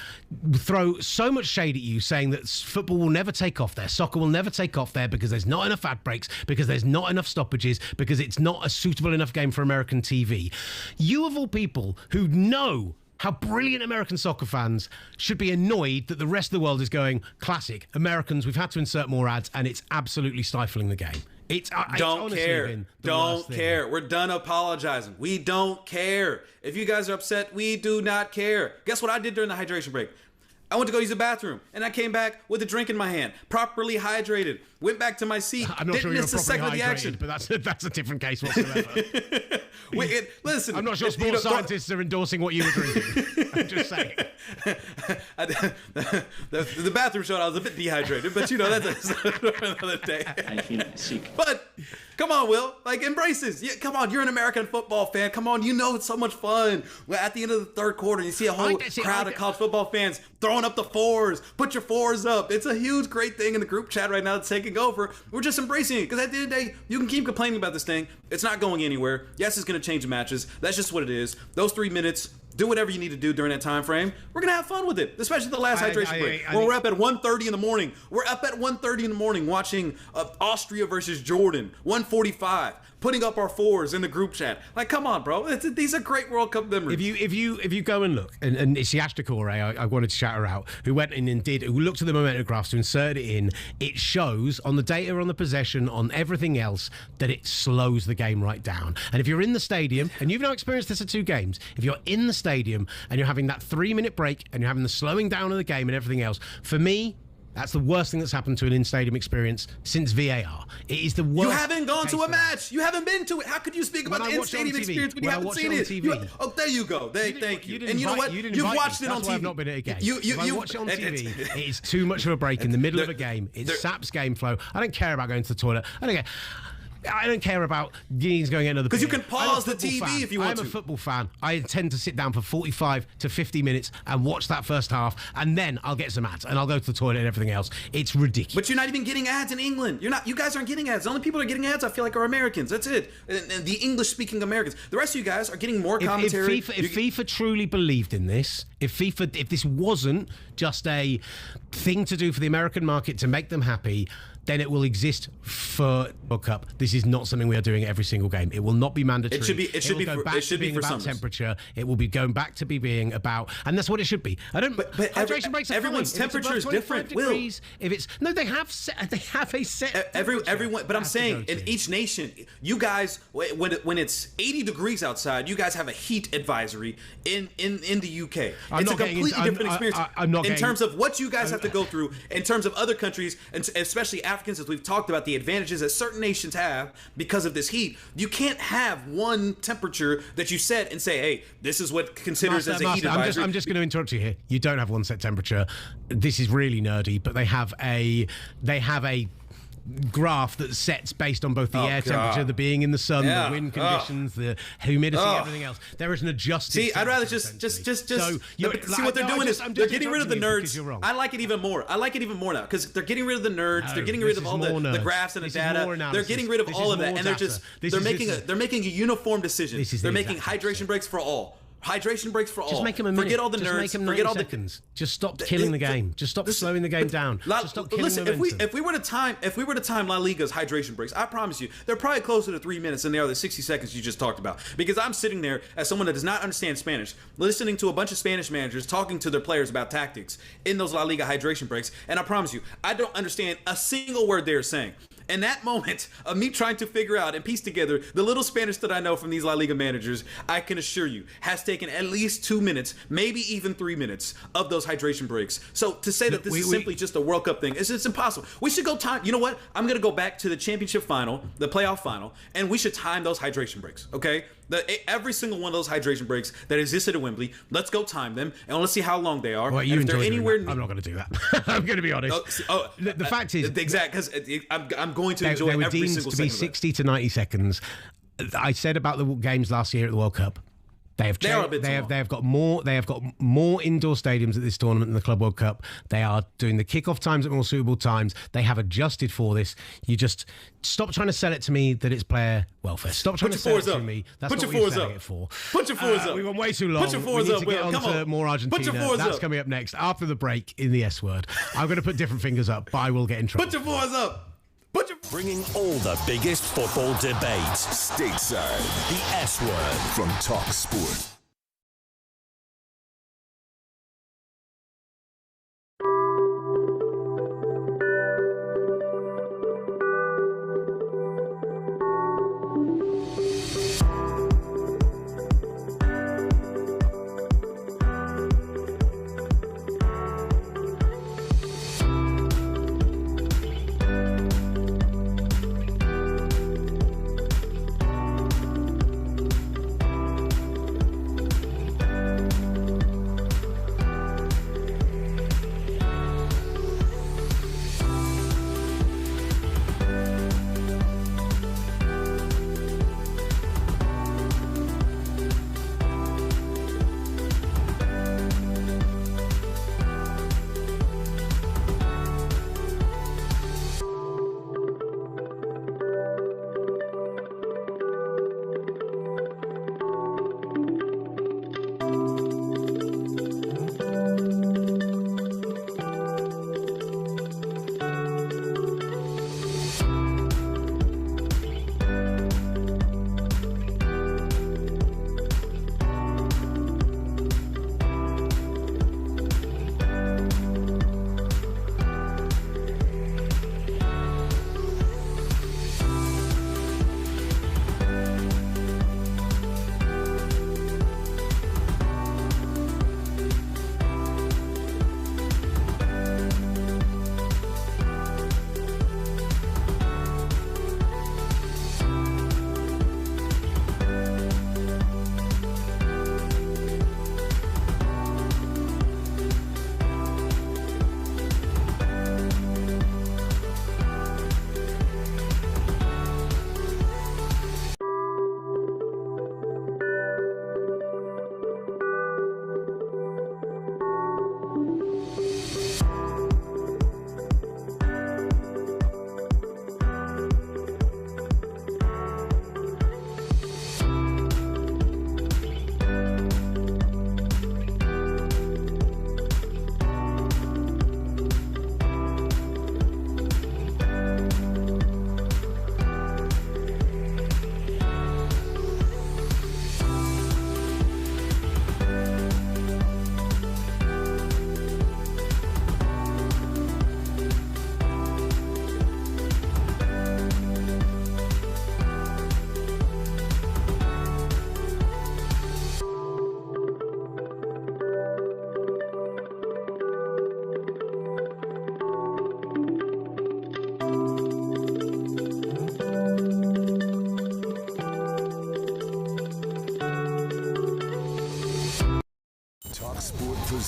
throw so much shade at you saying that football will never take off there, soccer will never take off there because there's not enough ad breaks, because there's not enough stoppages, because it's not a suitable enough game for American TV. You, of all people, who know how brilliant American soccer fans should be annoyed that the rest of the world is going, classic, Americans, we've had to insert more ads, and it's absolutely stifling the game. Don't care. We're done apologizing. We don't care. If you guys are upset, we do not care. Guess what I did during the hydration break? I went to go use the bathroom, and I came back with a drink in my hand, properly hydrated. Went back to my seat. I'm not sure you're properly hydrated, but that's a different case whatsoever. Listen, I'm not sure sports scientists are endorsing what you were drinking. I'm just saying. The bathroom showed I was a bit dehydrated, but that's another day. I feel sick. But come on, Will, embrace this. Yeah, come on, you're an American football fan. Come on, it's so much fun. At the end of the third quarter, you see a whole crowd of college football fans throwing up the fours. Put your fours up. It's a huge, great thing in the group chat right now that's taking over. We're just embracing it because at the end of the day, you can keep complaining about this thing. It's not going anywhere. Yes, it's going to change the matches. That's just what it is. Those 3 minutes, do whatever you need to do during that time frame. We're going to have fun with it, especially the last hydration break. We're up at 1:30 in the morning. We're up at 1:30 in the morning watching Austria versus Jordan, 1:45. putting up our fours in the group chat. Like, come on, bro. These are great World Cup memories. If you go and look, and it's Ashta Kore, I wanted to shout her out, who went in and who looked at the momentum graphs to insert it in. It shows on the data, on the possession, on everything else, that it slows the game right down. And if you're in the stadium, and you've now experienced this at 2 games, if you're in the stadium and you're having that 3-minute break and you're having the slowing down of the game and everything else, for me, that's the worst thing that's happened to an in-stadium experience since VAR. It is the worst. You haven't gone to a match. You haven't been to it. How could you speak about the in-stadium experience when you haven't seen it? There you go. Thank you. And you know what? You've watched it on TV. That's why I've not been at a game. If I watch it on TV, it is too much of a break in the middle of a game. It saps game flow. I don't care about going to the toilet. I don't care about Guineas going into the because you can pause the TV fan. if you want to. I'm a football fan. I tend to sit down for 45 to 50 minutes and watch that first half, and then I'll get some ads and I'll go to the toilet and everything else. It's ridiculous. But you're not even getting ads in England. You guys aren't getting ads. The only people that are getting ads, I feel like, are Americans. That's it. And the English-speaking Americans. The rest of you guys are getting more commentary. If FIFA truly believed in this, if this wasn't just a thing to do for the American market to make them happy, then it will exist for World Cup. This is not something we are doing every single game. It will not be mandatory. It should be. It should be for about temperature. It will be going back to being about, and that's what it should be. I don't. But hydration breaks. Everyone's temperature is different. Degrees, if it's no, they have a set. Everyone. But I'm saying in each nation, you guys, when it's 80 degrees outside, you guys have a heat advisory in the UK. It's a completely different experience. I'm not in terms of what you guys have to go through. In terms of other countries, and especially Africans, as we've talked about the advantages that certain nations have because of this heat. You can't have one temperature that you set and say, hey, this is what considers as a heat advisory. I'm just going to interrupt you here. You don't have one set temperature. This is really nerdy, but they have a graph that sets based on both the air temperature, the being in the sun, the wind conditions, the humidity, everything else. There is an adjusted. See, I'd rather just see what they're doing is they're getting rid of the nerds. I like it even more. I like it even more now because they're getting rid of the nerds. No, they're getting rid of all the graphs and the data. They're getting rid of all of that, and they're making a uniform decision. They're making hydration breaks for all. Hydration breaks for all. Just make them a minute. Forget all the nerds. Just make them 90 seconds. Just stop killing the game. Just stop slowing the game down. Just stop killing the momentum. If we were to time La Liga's hydration breaks, I promise you, they're probably closer to 3 minutes than they are the 60 seconds you just talked about. Because I'm sitting there as someone that does not understand Spanish, listening to a bunch of Spanish managers talking to their players about tactics in those La Liga hydration breaks, and I promise you, I don't understand a single word they're saying. In that moment of me trying to figure out and piece together the little Spanish that I know from these La Liga managers, I can assure you, has taken at least 2 minutes, maybe even 3 minutes of those hydration breaks. So to say that this is simply just a World Cup thing, it's impossible. We should go time. You know what? I'm going to go back to the championship final, the playoff final, and we should time those hydration breaks, okay? Every single one of those hydration breaks that existed at Wembley, let's go time them, and let's see how long they are. Well, and if they're anywhere I'm not going to do that. I'm going to be honest. The fact is... Exactly, because I'm going to enjoy every single second. They were deemed to be 60 to 90 seconds. I said about the games last year at the World Cup, They have got more indoor stadiums at this tournament than the Club World Cup. They are doing the kickoff times at more suitable times. They have adjusted for this. You just stop trying to sell it to me that it's player welfare. Stop trying to sell it to me. That's not what you're selling it for. Put your fours up. We've gone way too long. Put your fours up. We need to get on to more Argentina. Put your fours That's up. coming up next after the break in the S word. I'm going to put different fingers up, but I will get in trouble. Put your fours up. Bringing all the biggest football debates stateside. The S word from talkSPORT.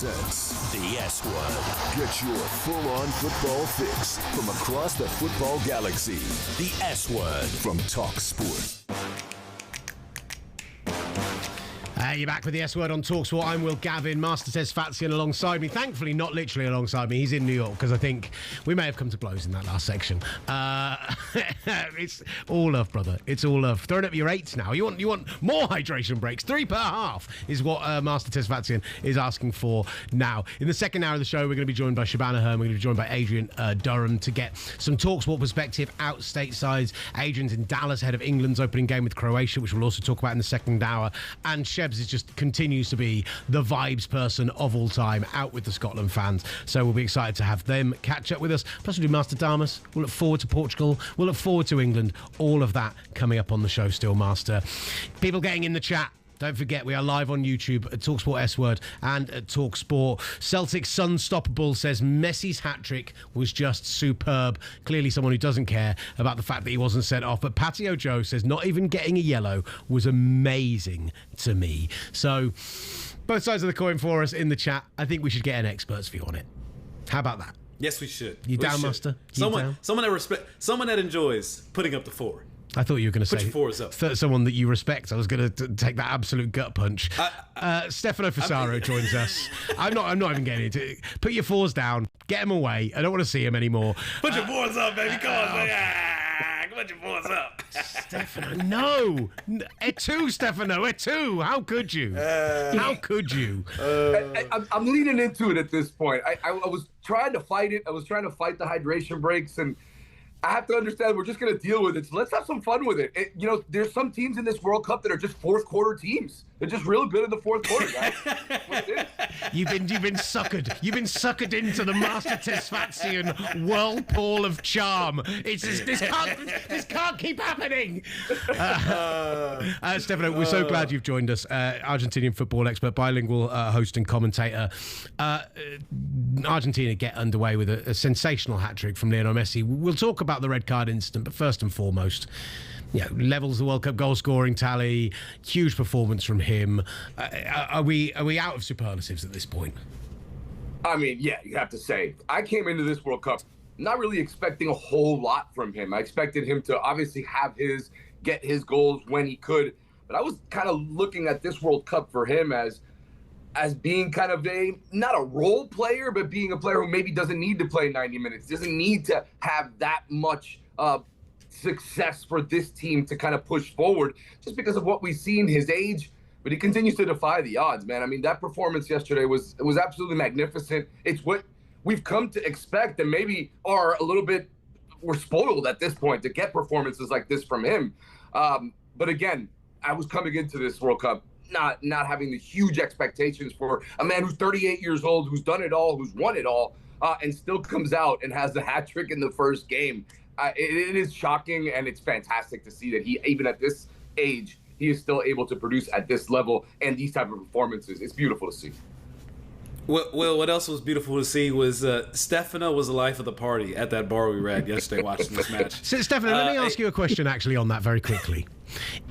presents the S Word. Get your full-on football fix from across the football galaxy. The S Word from talkSPORT. You're back with the S Word on talkSPORT. I'm Will Gavin, Master Tesfatsion alongside me. Thankfully, not literally alongside me. He's in New York because I think we may have come to blows in that last section. It's all love, brother. It's all love. Throwing up your eights now. You want more hydration breaks? 3 per half is what Master Tesfatsion is asking for now. In the second hour of the show, we're going to be joined by Shebahn Aherne. We're going to be joined by Adrian Durham to get some talkSPORT perspective out stateside. Adrian's in Dallas ahead of England's opening game with Croatia, which we'll also talk about in the second hour. And Shebs just continues to be the vibes person of all time, out with the Scotland fans. So we'll be excited to have them catch up with us. Plus we'll do Master Damas. We'll look forward to Portugal. We'll look forward to England. All of that coming up on the show still, Master. People getting in the chat. Don't forget, we are live on YouTube at talkSPORT S Word and at talkSPORT. Celtic Sunstoppable says Messi's hat-trick was just superb. Clearly someone who doesn't care about the fact that he wasn't sent off. But Patio Joe says not even getting a yellow was amazing to me. So both sides of the coin for us in the chat. I think we should get an expert's view on it. How about that? Yes, we should. You down, Master? Someone that enjoys putting up the 4. I thought you were going to say put your 4s up. Someone that you respect. I was going to take that absolute gut punch. Stefano Fasaro joins us. I'm not even getting into it. Put your 4s down. Get them away. I don't want to see them anymore. Put your 4s up, baby. Come on, baby. Put your 4s up. Stefano, no. Et2, Stefano. Et2. How could you? How could you? I'm leaning into it at this point. I was trying to fight it. I was trying to fight the hydration breaks, and I have to understand we're just going to deal with it. So let's have some fun with it. There's some teams in this World Cup that are just fourth quarter teams. They're just real good in the fourth quarter, guys. That's what it is. You've been suckered. You've been suckered into the Master Tesfatsion whirlpool of charm. This can't keep happening. Stefano, we're so glad you've joined us. Argentinian football expert, bilingual host and commentator. Argentina get underway with a sensational hat-trick from Lionel Messi. We'll talk about the red card incident, but first and foremost, levels the World Cup goal scoring tally, huge performance from him. Are we out of superlatives at this point? I mean, yeah, you have to say. I came into this World Cup not really expecting a whole lot from him. I expected him to obviously get his goals when he could, but I was kind of looking at this World Cup for him as being kind of not a role player, but being a player who maybe doesn't need to play 90 minutes, doesn't need to have that much success for this team to kind of push forward just because of what we've seen, his age, but he continues to defy the odds, man. I mean, that performance yesterday was absolutely magnificent. It's what we've come to expect, and maybe we're spoiled at this point to get performances like this from him. But again, I was coming into this World Cup not having the huge expectations for a man who's 38 years old, who's done it all, who's won it all, and still comes out and has the hat trick in the first game. It is shocking, and it's fantastic to see that he, even at this age, he is still able to produce at this level and these type of performances. It's beautiful to see. Well, what else was beautiful to see was Stefano was the life of the party at that bar we were at yesterday watching this match. So, Stefano, let me ask you a question actually on that very quickly.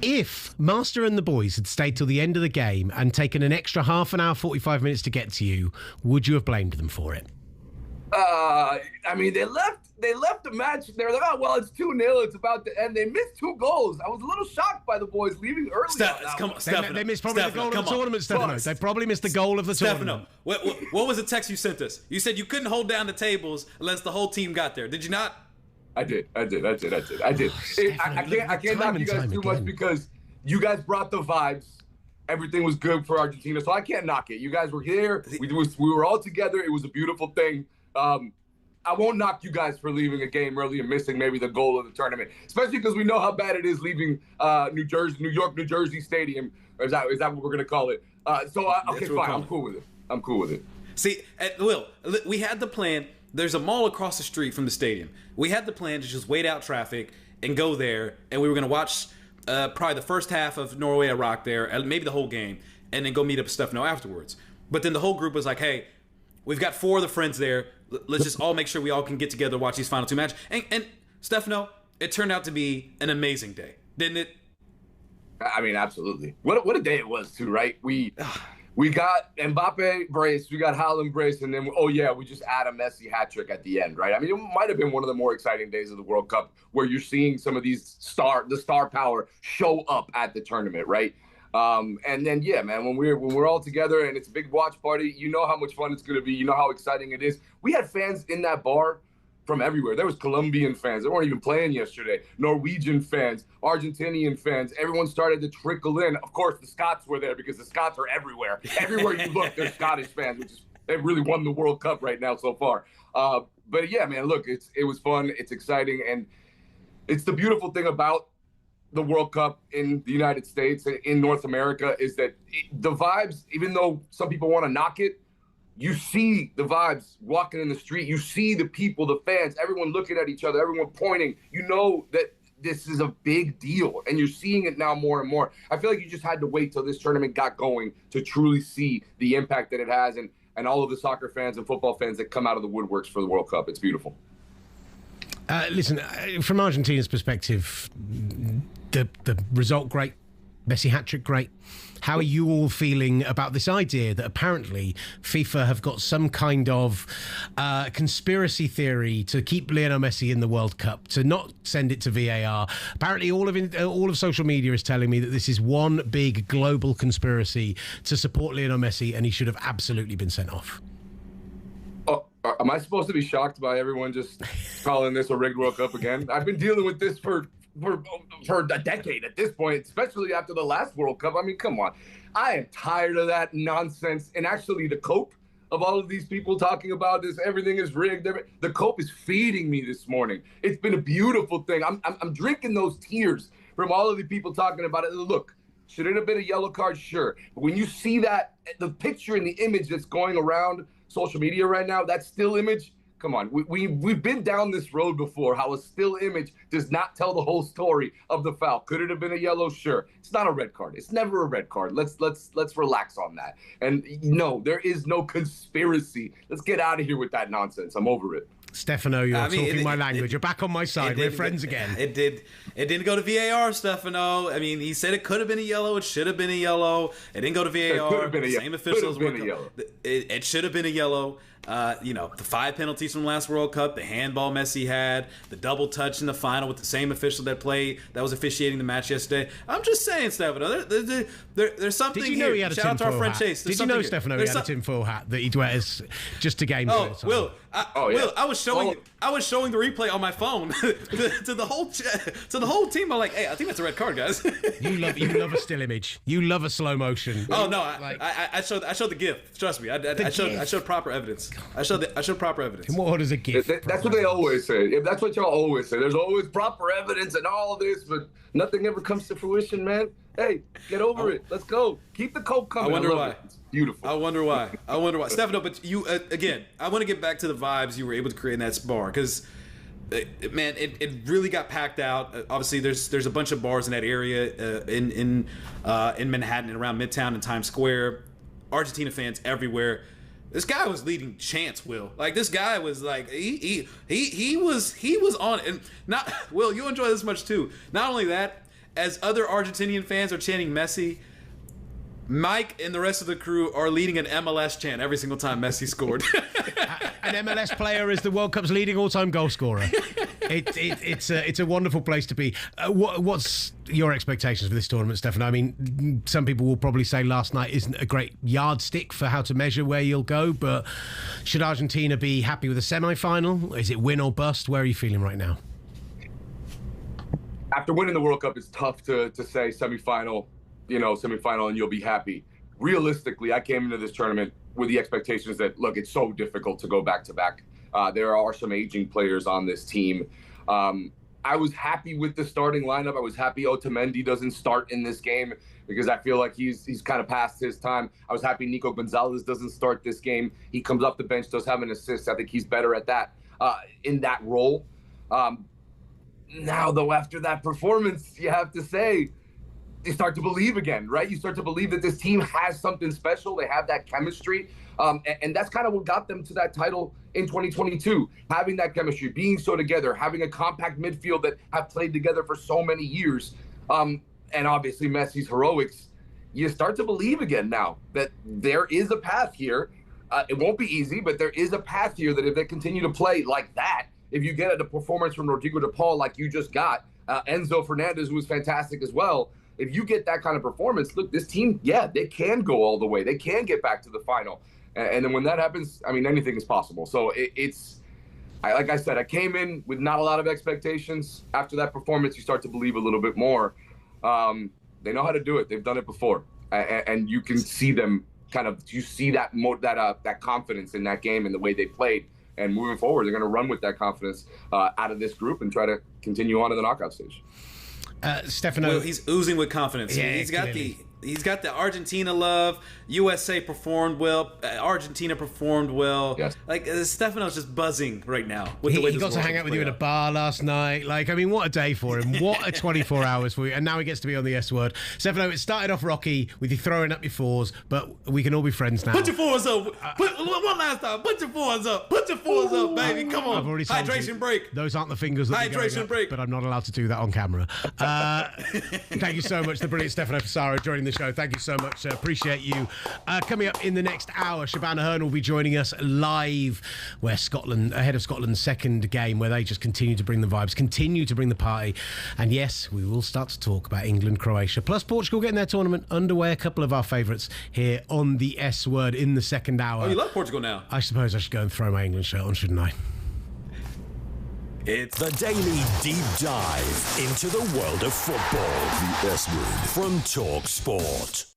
If Master and the boys had stayed till the end of the game and taken an extra half an hour, 45 minutes to get to you, would you have blamed them for it? I mean, they left the match. They were like, oh, well, it's 2-0. It's about to end. They missed 2 goals. I was a little shocked by the boys leaving early. They missed probably the goal of the tournament, Stefano. They probably missed the goal of the tournament. What was the text you sent us? You said you couldn't hold down the tables unless the whole team got there. Did you not? I did. I can't knock you guys too much because you guys brought the vibes. Everything was good for Argentina, so I can't knock it. You guys were here. We were all together. It was a beautiful thing. I won't knock you guys for leaving a game early and missing maybe the goal of the tournament, especially because we know how bad it is leaving New York, New Jersey Stadium. Or is that what we're going to call it? Okay, fine. I'm cool with it. See, Will, we had the plan. There's a mall across the street from the stadium. We had the plan to just wait out traffic and go there, and we were going to watch probably the first half of Norway at Rock there, and maybe the whole game, and then go meet up with Stefano afterwards. But then the whole group was like, hey, we've got 4 of the friends there. Let's just all make sure we all can get together, watch these final 2 matches. And Stefano, it turned out to be an amazing day, didn't it? I mean, absolutely. What a day it was, too, right? We got Mbappe brace, we got Haaland brace, and then, we just add a Messi hat trick at the end, right? I mean, it might have been one of the more exciting days of the World Cup where you're seeing some of these the star power show up at the tournament, right? And then, man, when we're all together and it's a big watch party, you know how much fun it's going to be. You know how exciting it is. We had fans in that bar from everywhere. There was Colombian fans. They weren't even playing yesterday. Norwegian fans, Argentinian fans. Everyone started to trickle in. Of course, the Scots were there because the Scots are everywhere. Everywhere you look, there's Scottish fans, they've really won the World Cup right now so far. But yeah, man, look, it was fun. It's exciting. And it's the beautiful thing about the World Cup in the United States, in North America, is that the vibes, even though some people want to knock it, you see the vibes walking in the street. You see the people, the fans, everyone looking at each other, everyone pointing. You know that this is a big deal, and you're seeing it now more and more. I feel like you just had to wait till this tournament got going to truly see the impact that it has, and all of the soccer fans and football fans that come out of the woodworks for the World Cup. It's beautiful. Listen, from Argentina's perspective, the result great, Messi hat-trick great. How are you all feeling about this idea that apparently FIFA have got some kind of conspiracy theory to keep Lionel Messi in the World Cup, to not send it to VAR? Apparently all of social media is telling me that this is one big global conspiracy to support Lionel Messi, and he should have absolutely been sent off. Am I supposed to be shocked by everyone just calling this a rigged World Cup again? I've been dealing with this for a decade at this point, especially after the last World Cup. I mean, come on. I am tired of that nonsense. And actually, the cope of all of these people talking about this, everything is rigged. The cope is feeding me this morning. It's been a beautiful thing. I'm drinking those tears from all of the people talking about it. Look, should it have been a yellow card? Sure. But when you see that, the picture and the image that's going around social media right now, that still image, come on, we've been down this road before, how a still image does not tell the whole story of the foul. Could it have been a yellow? Sure. It's not a red card. It's never a red card. Let's relax on that. And no, there is no conspiracy. Let's get out of here with that nonsense. I'm over it. Stefano, you're talking my language. You're back on my side. We're friends again. It didn't go to VAR, Stefano. I mean, he said it could have been a yellow. It should have been a yellow. It didn't go to VAR. It could have been a yellow. Same officials. It should have been a yellow. The 5 penalties from last World Cup, the handball Messi had, the double touch in the final with the same official that was officiating the match yesterday. I'm just saying, Stefano, there's something. Did you know here. he had a Shout out to our friend Chase. Did you know, Stefano, he had a tinfoil hat that he wears just to games? Will, I was showing the replay on my phone to the whole team. I'm like, hey, I think that's a red card, guys. You love a still image. You love a slow motion. Oh no, I showed the GIF. Trust me, I showed proper evidence. I showed proper evidence. And what is a GIF? That's what they always say. That's what y'all always say. There's always proper evidence and all this, but nothing ever comes to fruition, man. Hey, get over it. Let's go. Keep the coke coming. I wonder why. It's beautiful. I wonder why. Stefano, but you, again, I want to get back to the vibes you were able to create in that bar, because, man, it really got packed out. Obviously, there's a bunch of bars in that area in Manhattan and around Midtown and Times Square. Argentina fans everywhere. This guy was leading chants, Will. Like, this guy was like, he was on it. And not, Will, you enjoy this much too. Not only that, as other Argentinian fans are chanting Messi, Mike and the rest of the crew are leading an MLS chant every single time Messi scored. An MLS player is the World Cup's leading all-time goal scorer. It's a wonderful place to be. What's your expectations for this tournament, Stefan? I mean, some people will probably say last night isn't a great yardstick for how to measure where you'll go, but should Argentina be happy with a semi-final? Is it win or bust? Where are you feeling right now? After winning the World Cup, it's tough to say semi-final and you'll be happy. Realistically, I came into this tournament with the expectations that, look, it's so difficult to go back-to-back. There are some aging players on this team. I was happy with the starting lineup. I was happy Otamendi doesn't start in this game because I feel like he's kind of past his time. I was happy Nico Gonzalez doesn't start this game. He comes off the bench, does have an assist. I think he's better at that, in that role. Now, though, after that performance, you have to say, you start to believe again, right? You start to believe that this team has something special. They have that chemistry. And that's kind of what got them to that title in 2022. Having that chemistry, being so together, having a compact midfield that have played together for so many years. And obviously Messi's heroics. you start to believe again now that there is a path here. It won't be easy, but there is a path here that if they continue to play like that, if you get a performance from Rodrigo de Paul like you just got, Enzo Fernandez, who was fantastic as well, if you get that kind of performance, look, this team, yeah, they can go all the way. They can get back to the final. And then when that happens, I mean, anything is possible. So like I said, I came in with not a lot of expectations. After that performance, you start to believe a little bit more. They know how to do it. They've done it before. And you can see them you see that confidence in that game and the way they played. And moving forward, they're going to run with that confidence out of this group and try to continue on to the knockout stage. Stefano, well, he's oozing with confidence. Yeah, He's got the Argentina love. USA performed well. Argentina performed well. Yes. Like Stefano's just buzzing right now. He got to hang out with you in a bar last night. Like, I mean, what a day for him. What a 24 hours for you. And now he gets to be on the S Word. Stefano, it started off rocky with you throwing up your fours, but we can all be friends now. Put your fours up. One last time. Put your fours up. Put your fours up, baby. Come on. I've already told you, hydration break. Those aren't the fingers that hydration break. But I'm not allowed to do that on camera. Thank you so much, the brilliant Stefano Pissarro joining the show. Thank you so much. Appreciate you. Coming up in the next hour, Shebahn Aherne will be joining us live where Scotland, ahead of Scotland's second game, where they just continue to bring the vibes, continue to bring the party. And yes, we will start to talk about England, Croatia, plus Portugal getting their tournament underway. A couple of our favourites here on the S Word in the second hour. Oh, you love Portugal now. I suppose I should go and throw my England shirt on, shouldn't I? It's the daily deep dive into the world of football. The S Word from talkSPORT.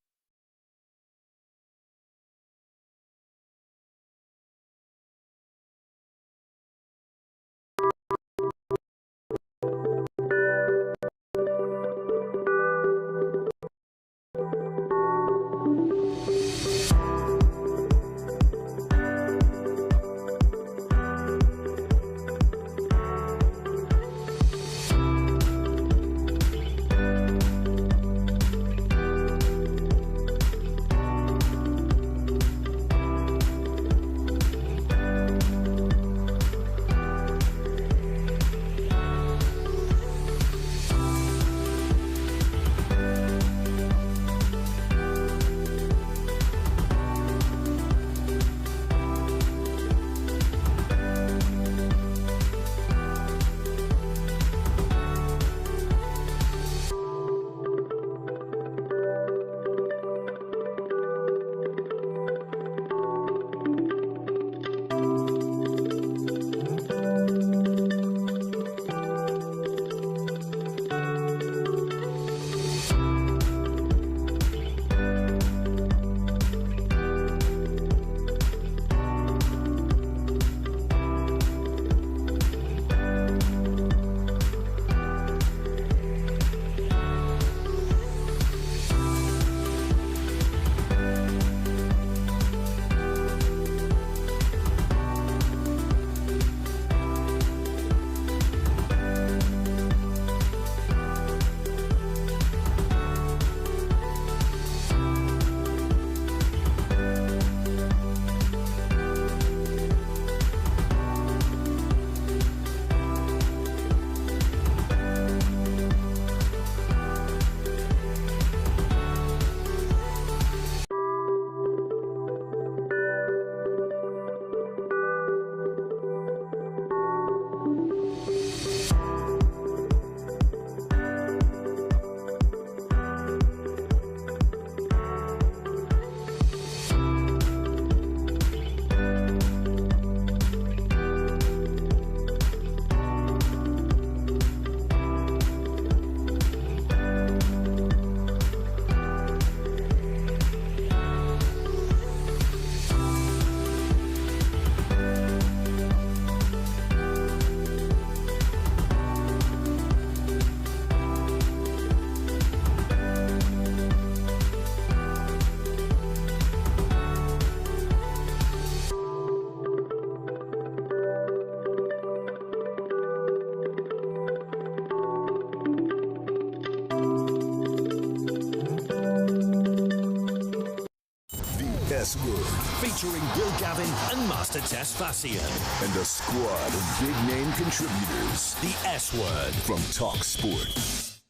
S Word, featuring Gavin and Master Tesfatsion, and a squad of big-name contributors. The S Word from talkSPORT.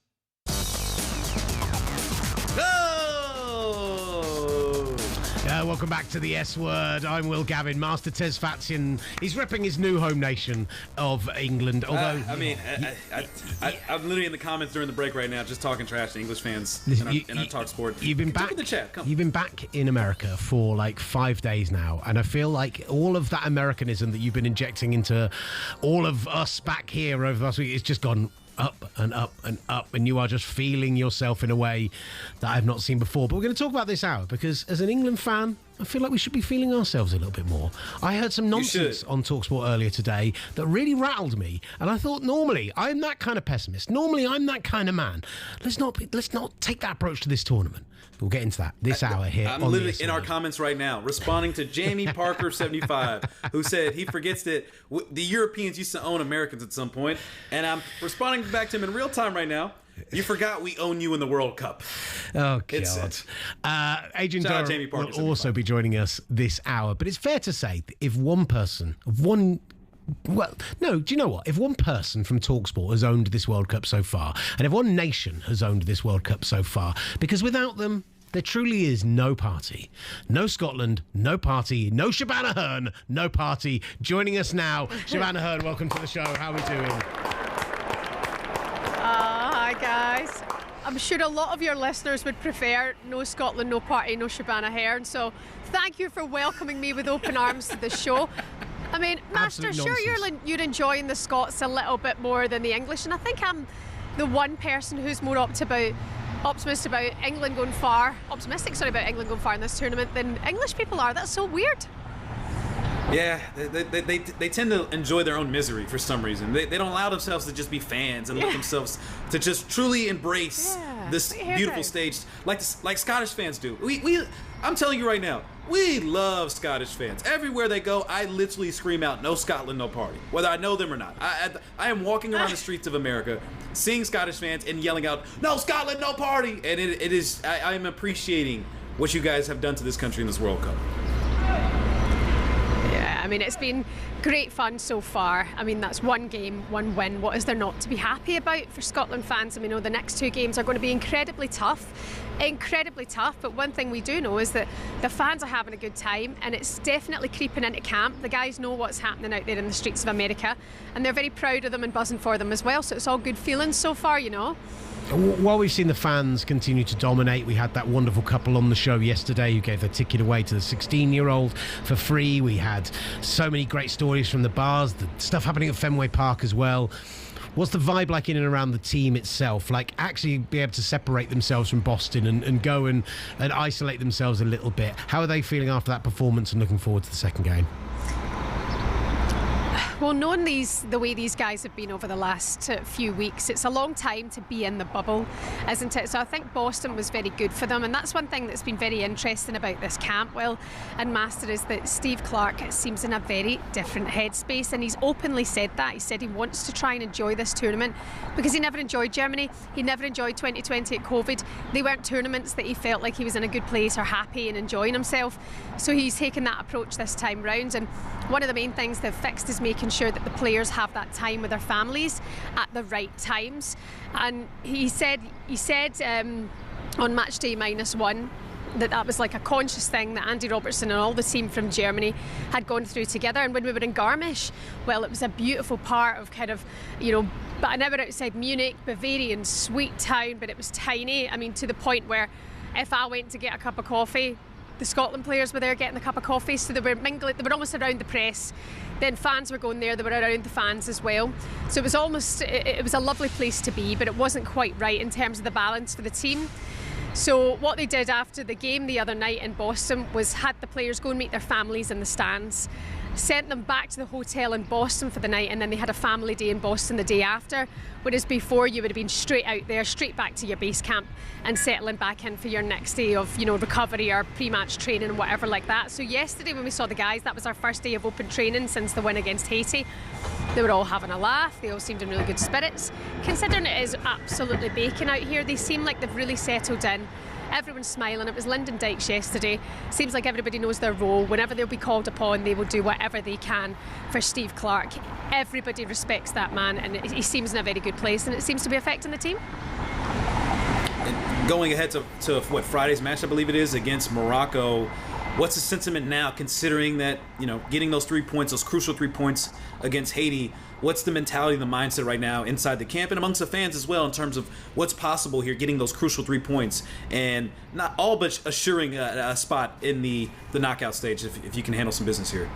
Oh, welcome back to the S Word. I'm Will Gavin, Master Tesfatsion. He's repping his new home nation of England. Although, I'm literally in the comments during the break right now, just talking trash to English fans in our talkSPORT. You've been back. In the chat. Come. You've been back in America for like 5 days now, and I feel like all of that Americanism that you've been injecting into all of us back here over the last week, it's just gone up and up and up, and you are just feeling yourself in a way that I've not seen before. But we're going to talk about this hour because as an England fan, I feel like we should be feeling ourselves a little bit more. I heard some nonsense on talkSPORT earlier today that really rattled me, and I thought normally I'm that kind of pessimist. Normally I'm that kind of man. Let's not take that approach to this tournament. We'll get into that this hour here. I'm literally in our comments right now responding to Jamie Parker 75, who said he forgets that the Europeans used to own Americans at some point, and I'm responding back to him in real time right now. You forgot we own you in the World Cup. Oh, God. Adrian Durham will also be joining us this hour. But it's fair to say that if one person, do you know what? If one person from talkSPORT has owned this World Cup so far, and if one nation has owned this World Cup so far, because without them, there truly is no party. No Scotland, no party, no Shebahn Aherne, no party. Joining us now, Shebahn Aherne, welcome to the show. How are we doing? Hi, guys. I'm sure a lot of your listeners would prefer no Scotland, no party, no Shebahn Aherne. So thank you for welcoming me with open arms to the show. I mean, Master, sure you're enjoying the Scots a little bit more than the English, and I think I'm the one person who's more optimistic about England going far in this tournament than English people are. That's so weird. Yeah, they tend to enjoy their own misery for some reason. They don't allow themselves to just be fans and let themselves to just truly embrace this beautiful stage like Scottish fans do. I'm telling you right now, we love Scottish fans. Everywhere they go, I literally scream out, "No Scotland, no party," whether I know them or not. I am walking around the streets of America, seeing Scottish fans and yelling out, "No Scotland, no party!" And it is. I am appreciating what you guys have done to this country in this World Cup. Yeah, I mean, it's been great fun so far. I mean, that's one game, one win. What is there not to be happy about for Scotland fans? I mean, the next two games are going to be incredibly tough. But one thing we do know is that the fans are having a good time, and it's definitely creeping into camp. The guys know what's happening out there in the streets of America, and they're very proud of them and buzzing for them as well. So it's all good feelings so far, While we've seen the fans continue to dominate, we had that wonderful couple on the show yesterday who gave their ticket away to the 16-year-old for free. We had so many great stories from the bars, the stuff happening at Fenway Park as well. What's the vibe like in and around the team itself? Like actually be able to separate themselves from Boston and go and isolate themselves a little bit. How are they feeling after that performance and looking forward to the second game? Well, knowing the way these guys have been over the last few weeks, it's a long time to be in the bubble, isn't it? So I think Boston was very good for them, and that's one thing that's been very interesting about this camp, Will and Master, is that Steve Clarke seems in a very different headspace, and he's openly said that. He said he wants to try and enjoy this tournament because he never enjoyed Germany, he never enjoyed 2020 at COVID. They weren't tournaments that he felt like he was in a good place or happy and enjoying himself. So he's taken that approach this time round, and one of the main things they've fixed is making sure that the players have that time with their families at the right times. And he said on match day -1 that was like a conscious thing that Andy Robertson and all the team from Germany had gone through together. And when we were in Garmisch, well, it was a beautiful part of kind of, but an hour outside Munich, Bavarian, sweet town, but it was tiny. I mean, to the point where if I went to get a cup of coffee, the Scotland players were there getting a cup of coffee, so they were mingling, they were almost around the press. Then fans were going there, they were around the fans as well. So it was a lovely place to be, but it wasn't quite right in terms of the balance for the team. So what they did after the game the other night in Boston was had the players go and meet their families in the stands, sent them back to the hotel in Boston for the night, and then they had a family day in Boston the day after, whereas before you would have been straight out there, straight back to your base camp and settling back in for your next day of recovery or pre-match training and whatever like that. So yesterday when we saw the guys, that was our first day of open training since the win against Haiti. They were all having a laugh, they all seemed in really good spirits. Considering it is absolutely baking out here, they seem like they've really settled in. Everyone's smiling. It was Lyndon Dykes yesterday. Seems like everybody knows their role. Whenever they'll be called upon, they will do whatever they can for Steve Clarke. Everybody respects that man, and he seems in a very good place, and it seems to be affecting the team. Going ahead to what, Friday's match, I believe it is, against Morocco, what's the sentiment now, considering that, getting those 3 points, those crucial 3 points against Haiti? What's the mentality, the mindset right now inside the camp and amongst the fans as well in terms of what's possible here, getting those crucial 3 points and not all but assuring a spot in the knockout stage if you can handle some business here?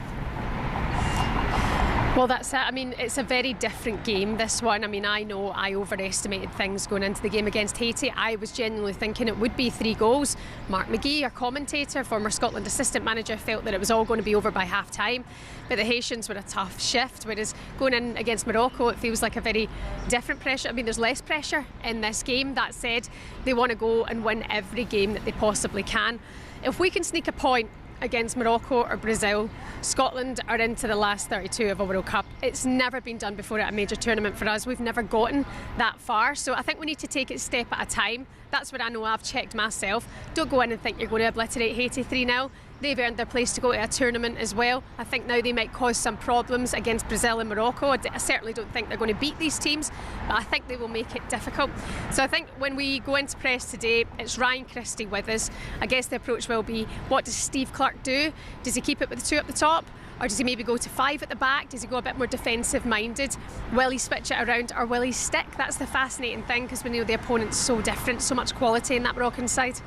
Well, that's it. I mean, it's a very different game, this one. I mean, I know I overestimated things going into the game against Haiti. I was genuinely thinking it would be 3 goals. Mark McGee, our commentator, former Scotland assistant manager, felt that it was all going to be over by half-time. But the Haitians were a tough shift, whereas going in against Morocco, it feels like a very different pressure. I mean, there's less pressure in this game. That said, they want to go and win every game that they possibly can. If we can sneak a point against Morocco or Brazil, Scotland are into the last 32 of a World Cup. It's never been done before at a major tournament for us. We've never gotten that far, so I think we need to take it step at a time. That's what I know. I've checked myself. Don't go in and think you're going to obliterate Haiti 3-0. They've earned their place to go to a tournament as well. I think now they might cause some problems against Brazil and Morocco. I certainly don't think they're going to beat these teams, but I think they will make it difficult. So I think when we go into press today, it's Ryan Christie with us. I guess the approach will be, what does Steve Clarke do? Does he keep it with the 2 up the top? Or does he maybe go to 5 at the back? Does he go a bit more defensive minded? Will he switch it around or will he stick? That's the fascinating thing, because we know the opponent's so different, so much quality in that Moroccan side.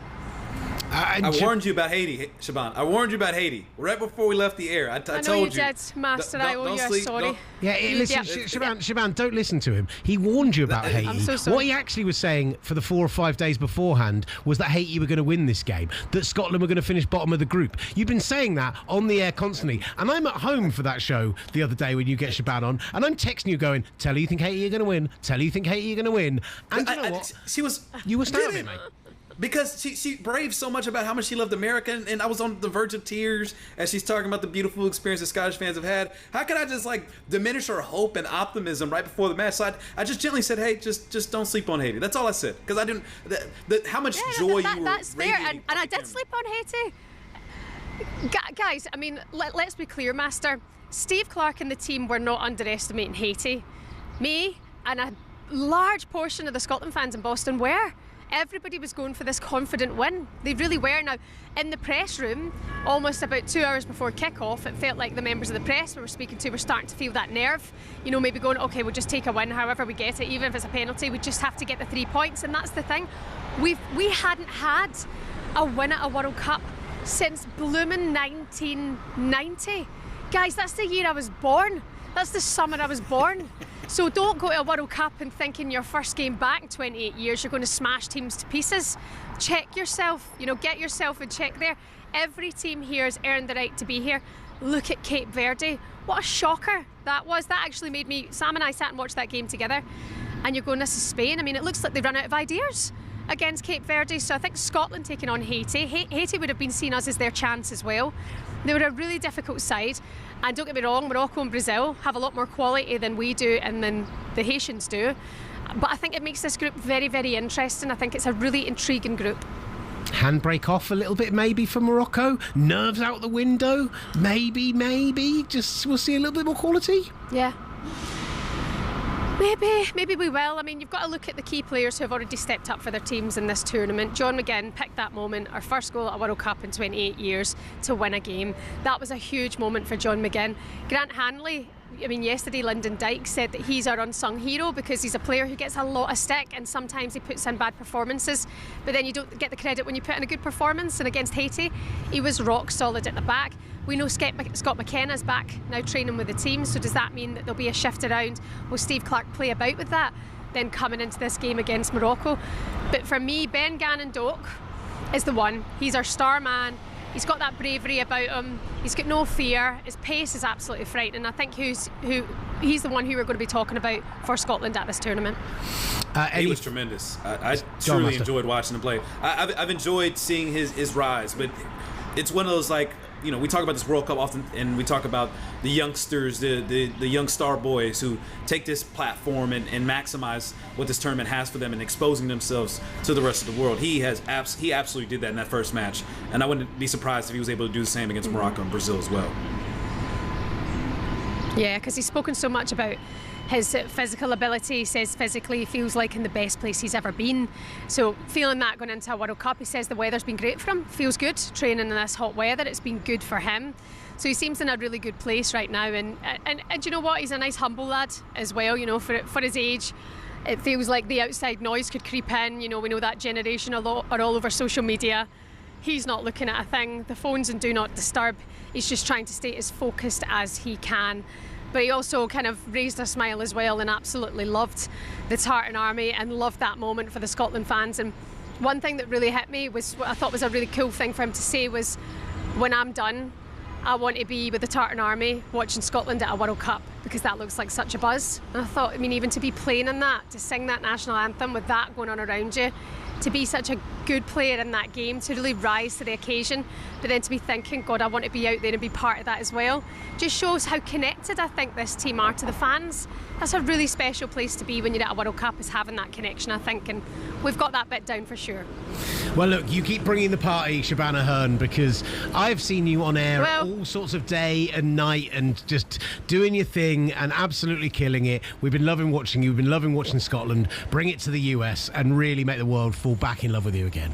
I warned you about Haiti, Shebahn. I warned you about Haiti right before we left the air. I told you. I know you did, Master. I owe you a sorry. Listen, Shebahn, don't listen to him. He warned you about Haiti. I'm so sorry. What he actually was saying for the 4 or 5 days beforehand was that Haiti were going to win this game, that Scotland were going to finish bottom of the group. You've been saying that on the air constantly. And I'm at home for that show the other day when you get Shebahn on, and I'm texting you going, tell her you think Haiti are going to win, tell her you think Haiti are going to win. And you know what? You were starving, mate. Because she braved so much about how much she loved America, and I was on the verge of tears as she's talking about the beautiful experience that Scottish fans have had. How could I just diminish her hope and optimism right before the match? So I just gently said, hey, just don't sleep on Haiti. That's all I said, because I didn't. How much joy you were. That's fair, and I did sleep on Haiti. Guys, I mean, let's be clear, Master. Steve Clarke and the team were not underestimating Haiti. Me and a large portion of the Scotland fans in Boston were. Everybody was going for this confident win. They really were. Now, in the press room, almost about 2 hours before kick-off, it felt like the members of the press we were speaking to were starting to feel that nerve. Maybe going, OK, we'll just take a win however we get it. Even if it's a penalty, we just have to get the 3 points. And that's the thing. We hadn't had a win at a World Cup since blooming 1990. Guys, that's the year I was born. That's the summer I was born. So don't go to a World Cup and thinking your first game back in 28 years you're going to smash teams to pieces. Check yourself, get yourself in check there. Every team here has earned the right to be here. Look at Cape Verde. What a shocker that was. That actually made me, Sam and I sat and watched that game together. And you're going, this is Spain. I mean, it looks like they've run out of ideas against Cape Verde. So I think Scotland taking on Haiti. Haiti would have been seen as their chance as well. They were a really difficult side. And don't get me wrong, Morocco and Brazil have a lot more quality than we do and than the Haitians do. But I think it makes this group very, very interesting. I think it's a really intriguing group. Handbrake off a little bit maybe for Morocco. Nerves out the window. Maybe. Just we'll see a little bit more quality. Yeah. Maybe we will. I mean, you've got to look at the key players who have already stepped up for their teams in this tournament. John McGinn picked that moment, our first goal at a World Cup in 28 years, to win a game. That was a huge moment for John McGinn. Grant Hanley, I mean, yesterday Lyndon Dykes said that he's our unsung hero because he's a player who gets a lot of stick and sometimes he puts in bad performances, but then you don't get the credit when you put in a good performance. And against Haiti, he was rock solid at the back. We know Scott McKenna's back now training with the team, so does that mean that there'll be a shift around? Will Steve Clarke play about with that then coming into this game against Morocco? But for me, Ben Gannon Doak is the one. He's our star man. He's got that bravery about him. He's got no fear. His pace is absolutely frightening. I think he's the one who we're going to be talking about for Scotland at this tournament. He was tremendous. I truly enjoyed watching him play. I've enjoyed seeing his rise, but it's one of those we talk about this World Cup often, and we talk about the youngsters, the young star boys who take this platform and maximize what this tournament has for them and exposing themselves to the rest of the world. He absolutely did that in that first match, and I wouldn't be surprised if he was able to do the same against Morocco and Brazil as well. Yeah, because he's spoken so much about his physical ability. He says physically he feels like in the best place he's ever been. So feeling that going into a World Cup, he says the weather's been great for him. Feels good training in this hot weather. It's been good for him. So he seems in a really good place right now. And you know what? He's a nice humble lad as well. You know, for his age, it feels like the outside noise could creep in. You know, we know that generation a lot are all over social media. He's not looking at a thing. The phone's in do not disturb. He's just trying to stay as focused as he can. But he also kind of raised a smile as well and absolutely loved the Tartan Army and loved that moment for the Scotland fans. And one thing that really hit me was what I thought was a really cool thing for him to say was, when I'm done, I want to be with the Tartan Army watching Scotland at a World Cup, because that looks like such a buzz. And I thought, I mean, even to be playing in that, to sing that national anthem with that going on around you, to be such a good player in that game, to really rise to the occasion, but then to be thinking, God, I want to be out there and be part of that as well, just shows how connected I think this team are to the fans. That's a really special place to be when you're at a World Cup, is having that connection, I think, and we've got that bit down for sure. Well, look, you keep bringing the party, Shebahn Aherne, because I've seen you on air all sorts of day and night and just doing your thing and absolutely killing it. We've been loving watching you. We've been loving watching Scotland. Bring it to the US and really make the world fall back in love with you again.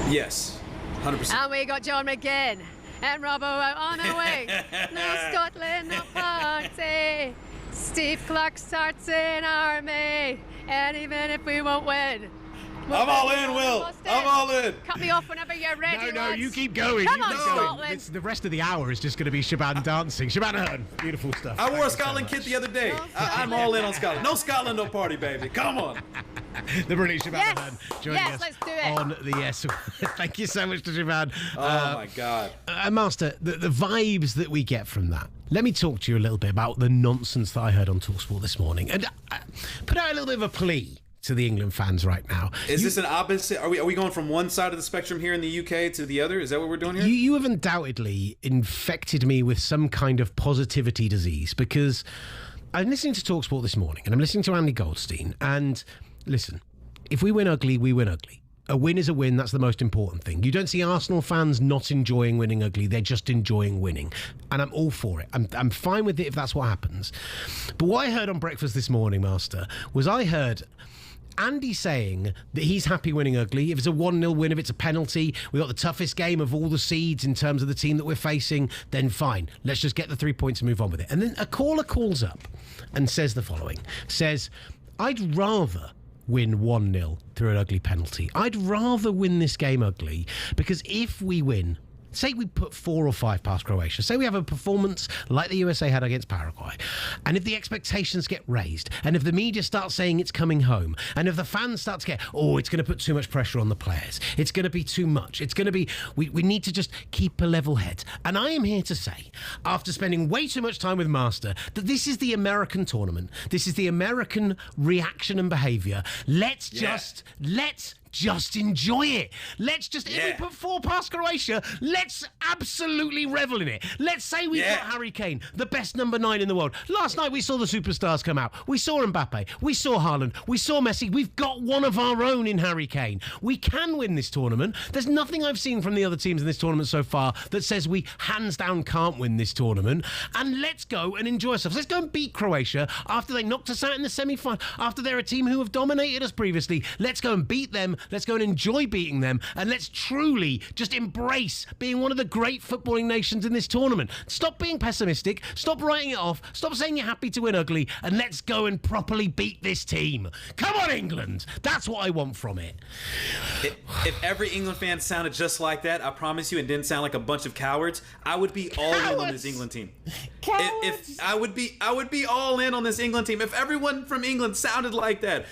Yes, 100%. And we got John McGinn and Robbo out on the way. No Scotland, no party. Steve Clark starts in Army. And even if we won't win, I'm all in, Will. I'm all in. Cut me off whenever you're ready. No, lads. you keep going. Come on, Scotland. The rest of the hour is just going to be Shebahn dancing. Shebahn Aherne, beautiful stuff. I wore a Scotland kit the other day. I'm all in on Scotland. No Scotland, no party, baby. Come on. The brilliant Shebahn Aherne joining us let's do it. on the S. Thank you so much to Shebahn. Oh, my God. Master, the vibes that we get from that. Let me talk to you a little bit about the nonsense that I heard on talkSPORT this morning. And put out a little bit of a plea to the England fans right now. Is this an opposite? Are we going from one side of the spectrum here in the UK to the other? Is that what we're doing here? You have undoubtedly infected me with some kind of positivity disease, because I'm listening to talkSPORT this morning and I'm listening to Andy Goldstein, and listen, if we win ugly, we win ugly. A win is a win. That's the most important thing. You don't see Arsenal fans not enjoying winning ugly. They're just enjoying winning. And I'm all for it. I'm fine with it if that's what happens. But what I heard on breakfast this morning, Master, was I heard Andy saying that he's happy winning ugly. If it's a 1-0 win, if it's a penalty, we've got the toughest game of all the seeds in terms of the team that we're facing, then fine. Let's just get the 3 points and move on with it. And then a caller calls up and says the following. Says, I'd rather win 1-0 through an ugly penalty. I'd rather win this game ugly, because if we win, say we put 4 or 5 past Croatia, say we have a performance like the USA had against Paraguay, and if the expectations get raised, and if the media starts saying it's coming home, and if the fans start to get, it's going to put too much pressure on the players, it's going to be too much, it's going to be, we need to just keep a level head. And I am here to say, after spending way too much time with Master, that this is the American tournament. This is the American reaction and behaviour. Let's just enjoy it. Let's just, if we put 4 past Croatia, let's absolutely revel in it. Let's say we've got Harry Kane, the best number 9 in the world. Last night we saw the superstars come out. We saw Mbappe. We saw Haaland. We saw Messi. We've got one of our own in Harry Kane. We can win this tournament. There's nothing I've seen from the other teams in this tournament so far that says we hands down can't win this tournament. And let's go and enjoy ourselves. Let's go and beat Croatia after they knocked us out in the semi-final, after they're a team who have dominated us previously. Let's go and beat them. Let's go and enjoy beating them, and let's truly just embrace being one of the great footballing nations in this tournament. Stop being pessimistic, stop writing it off, stop saying you're happy to win ugly, and let's go and properly beat this team. Come on, England! That's what I want from it. If every England fan sounded just like that, I promise you, and didn't sound like a bunch of cowards, I would be all in on this England team. If I would be all in on this England team. If everyone from England sounded like that.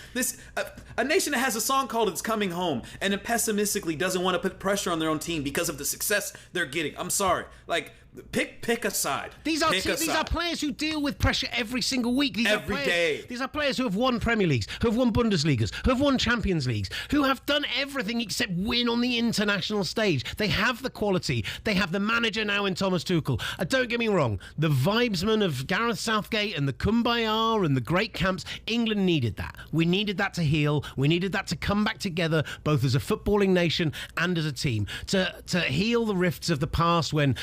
A nation that has a song called It's Coming Home, and it pessimistically doesn't want to put pressure on their own team because of the success they're getting. I'm sorry. Like, pick a side. These are players who deal with pressure every single week. Every day. These are players who have won Premier Leagues, who have won Bundesligas, who have won Champions Leagues, who have done everything except win on the international stage. They have the quality. They have the manager now in Thomas Tuchel. Don't get me wrong. The vibesman of Gareth Southgate and the Kumbaya and the great camps, England needed that. We needed that to heal. We needed that to come back together, both as a footballing nation and as a team, to heal the rifts of the past when,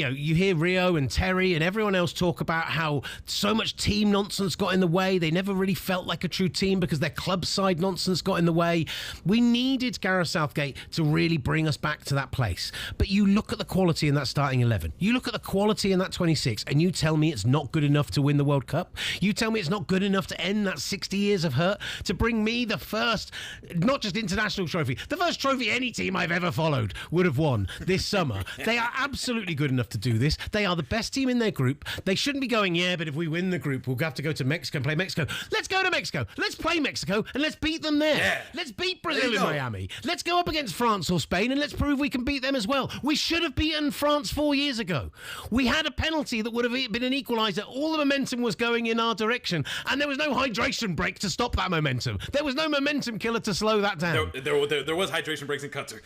you hear Rio and Terry and everyone else talk about how so much team nonsense got in the way. They never really felt like a true team because their club side nonsense got in the way. We needed Gareth Southgate to really bring us back to that place. But you look at the quality in that starting 11. You look at the quality in that 26 and you tell me it's not good enough to win the World Cup. You tell me it's not good enough to end that 60 years of hurt, to bring me the first, not just international trophy, the first trophy any team I've ever followed would have won this summer. They are absolutely good enough to do this. They are the best team in their group. They shouldn't be going, yeah, but if we win the group, we'll have to go to Mexico and play Mexico. Let's go to Mexico. Let's play Mexico and let's beat them there. Yeah. Let's beat Brazil in Miami. Let's go up against France or Spain and let's prove we can beat them as well. We should have beaten France 4 years ago. We had a penalty that would have been an equaliser. All the momentum was going in our direction and there was no hydration break to stop that momentum. There was no momentum killer to slow that down. There was hydration breaks in Qatar.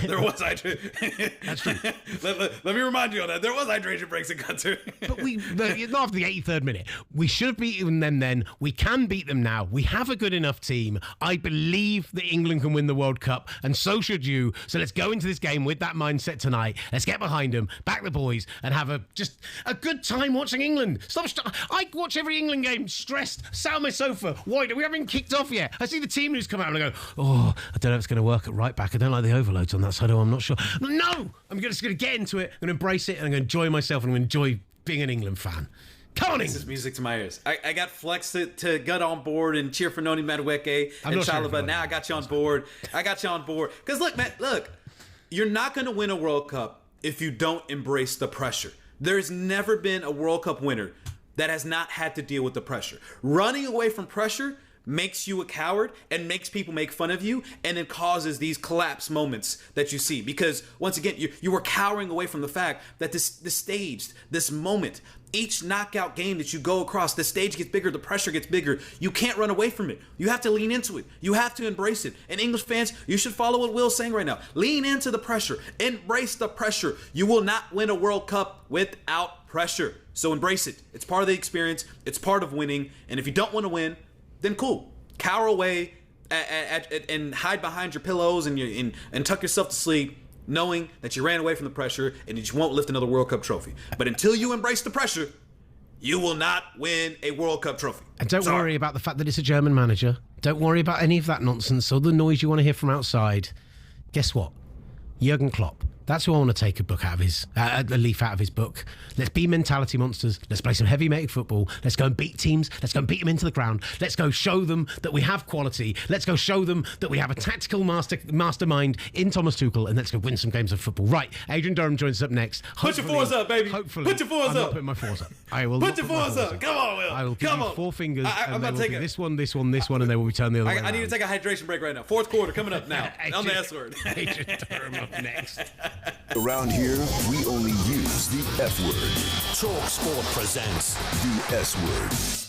there was hydration. That's true. Let me remind you on that. There was hydration breaks in Qatar. But not after the 83rd minute. We should have beaten them then. We can beat them now. We have a good enough team. I believe that England can win the World Cup, and so should you. So let's go into this game with that mindset tonight. Let's get behind them, back the boys, and have just a good time watching England. I watch every England game stressed, sat on my sofa. Why? We haven't kicked off yet. I see the team news come out and I go, oh, I don't know if it's going to work at right back. I don't like the overloads on that side. Oh, I'm not sure. No! I'm just going to get into it. I'm going to embrace it and I'm going to enjoy myself and I'm going to enjoy being an England fan. Come on, this is music to my ears. I got Flex to get on board and cheer for Noni Madueke and Chalaba. Now I got you on board. Because look, you're not going to win a World Cup if you don't embrace the pressure. There's never been a World Cup winner that has not had to deal with the pressure. Running away from pressure makes you a coward and makes people make fun of you, and it causes these collapse moments that you see. Because once again, you were cowering away from the fact that this moment, each knockout game that you go across, the stage gets bigger, the pressure gets bigger. You can't run away from it. You have to lean into it. You have to embrace it. And English fans, you should follow what Will's saying right now. Lean into the pressure. Embrace the pressure. You will not win a World Cup without pressure. So embrace it. It's part of the experience. It's part of winning. And if you don't want to win, then cool. Cower away and hide behind your pillows and tuck yourself to sleep, knowing that you ran away from the pressure and that you won't lift another World Cup trophy. But until you embrace the pressure, you will not win a World Cup trophy. And don't worry about the fact that it's a German manager. Don't worry about any of that nonsense or the noise you want to hear from outside. Guess what? Jurgen Klopp. That's who I want to take a leaf out of his book. Let's be mentality monsters. Let's play some heavy-mated football. Let's go and beat teams. Let's go and beat them into the ground. Let's go show them that we have quality. Let's go show them that we have a tactical mastermind in Thomas Tuchel, and let's go win some games of football. Right, Adrian Durham joins us up next. Put your fours up, baby. Hopefully, put your fours I'm up. not putting my fours up. I will put your fours up. Come on, Will. I will give you 4 fingers. I'm about to take this one, and then we'll turn the other way. I need to take a hydration break right now. 4th quarter coming up now. On the S word. Adrian Durham up next. Around here, we only use the F word. talkSPORT presents the S word.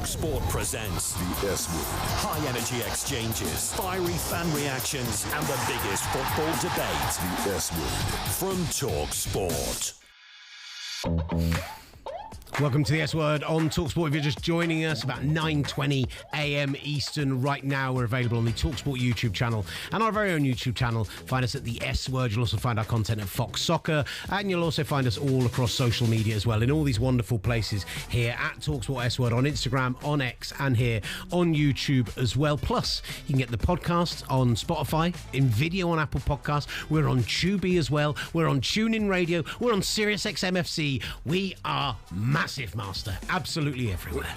talkSPORT presents The S Word. high energy exchanges, fiery fan reactions, and the biggest football debate. The S Word. From talkSPORT. Welcome to the S Word on talkSPORT. If you're just joining us, about 9:20 a.m. Eastern right now, we're available on the talkSPORT YouTube channel and our very own YouTube channel. Find us at the S Word. You'll also find our content at Fox Soccer, and you'll also find us all across social media as well, in all these wonderful places here at talkSPORT S Word on Instagram, on X, and here on YouTube as well. Plus, you can get the podcast on Spotify, in video on Apple Podcasts. We're on Tubi as well. We're on TuneIn Radio. We're on SiriusXM FC. We are massive, Master. Absolutely everywhere.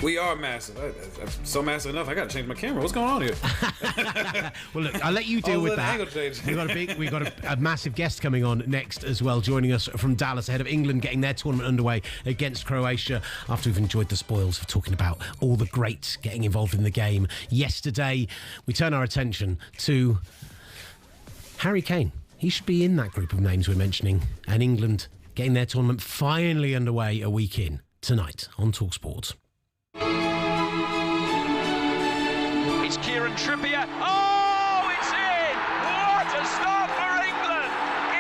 We are massive. That's so massive enough. I got to change my camera. What's going on here? Well, look, I'll let you deal with that. We've got a massive guest coming on next as well, joining us from Dallas ahead of England getting their tournament underway against Croatia. After we've enjoyed the spoils of talking about all the greats getting involved in the game yesterday, we turn our attention to Harry Kane. He should be in that group of names we're mentioning, and England getting their tournament finally underway a week in tonight on talkSPORT. It's Kieran Trippier. Oh, it's in! What a start for England!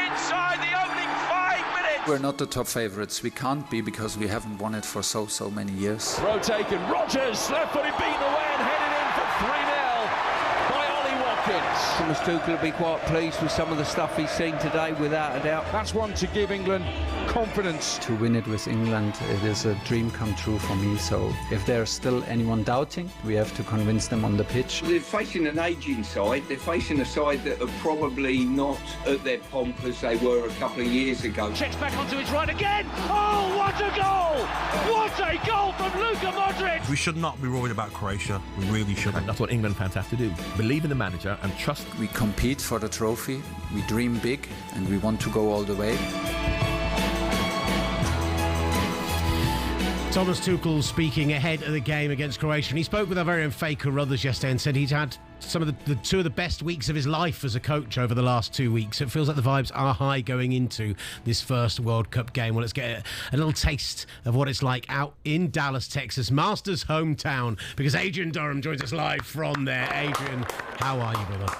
Inside the opening 5 minutes. We're not the top favourites. We can't be because we haven't won it for so many years. Throw taken. Rodgers, left footed, beaten away and headed in for 3-0 by Ollie Watkins. Thomas Tuchel will be quite pleased with some of the stuff he's seen today, without a doubt. That's one to give England confidence. To win it with England, it is a dream come true for me. So if there's still anyone doubting, we have to convince them on the pitch. They're facing an ageing side. They're facing a side that are probably not at their pomp as they were a couple of years ago. Checks back onto his right again. Oh, what a goal! What a goal from Luka Modric! We should not be worried about Croatia. We really shouldn't. And that's what England fans have to do. Believe in the manager and trust. We compete for the trophy. We dream big and we want to go all the way. Thomas Tuchel speaking ahead of the game against Croatia. And he spoke with our very own Faye Carruthers yesterday and said he'd had some of the two of the best weeks of his life as a coach over the last 2 weeks. It feels like the vibes are high going into this first World Cup game. Well, let's get a little taste of what it's like out in Dallas, Texas, Master's hometown, because Adrian Durham joins us live from there. Adrian, how are you, brother?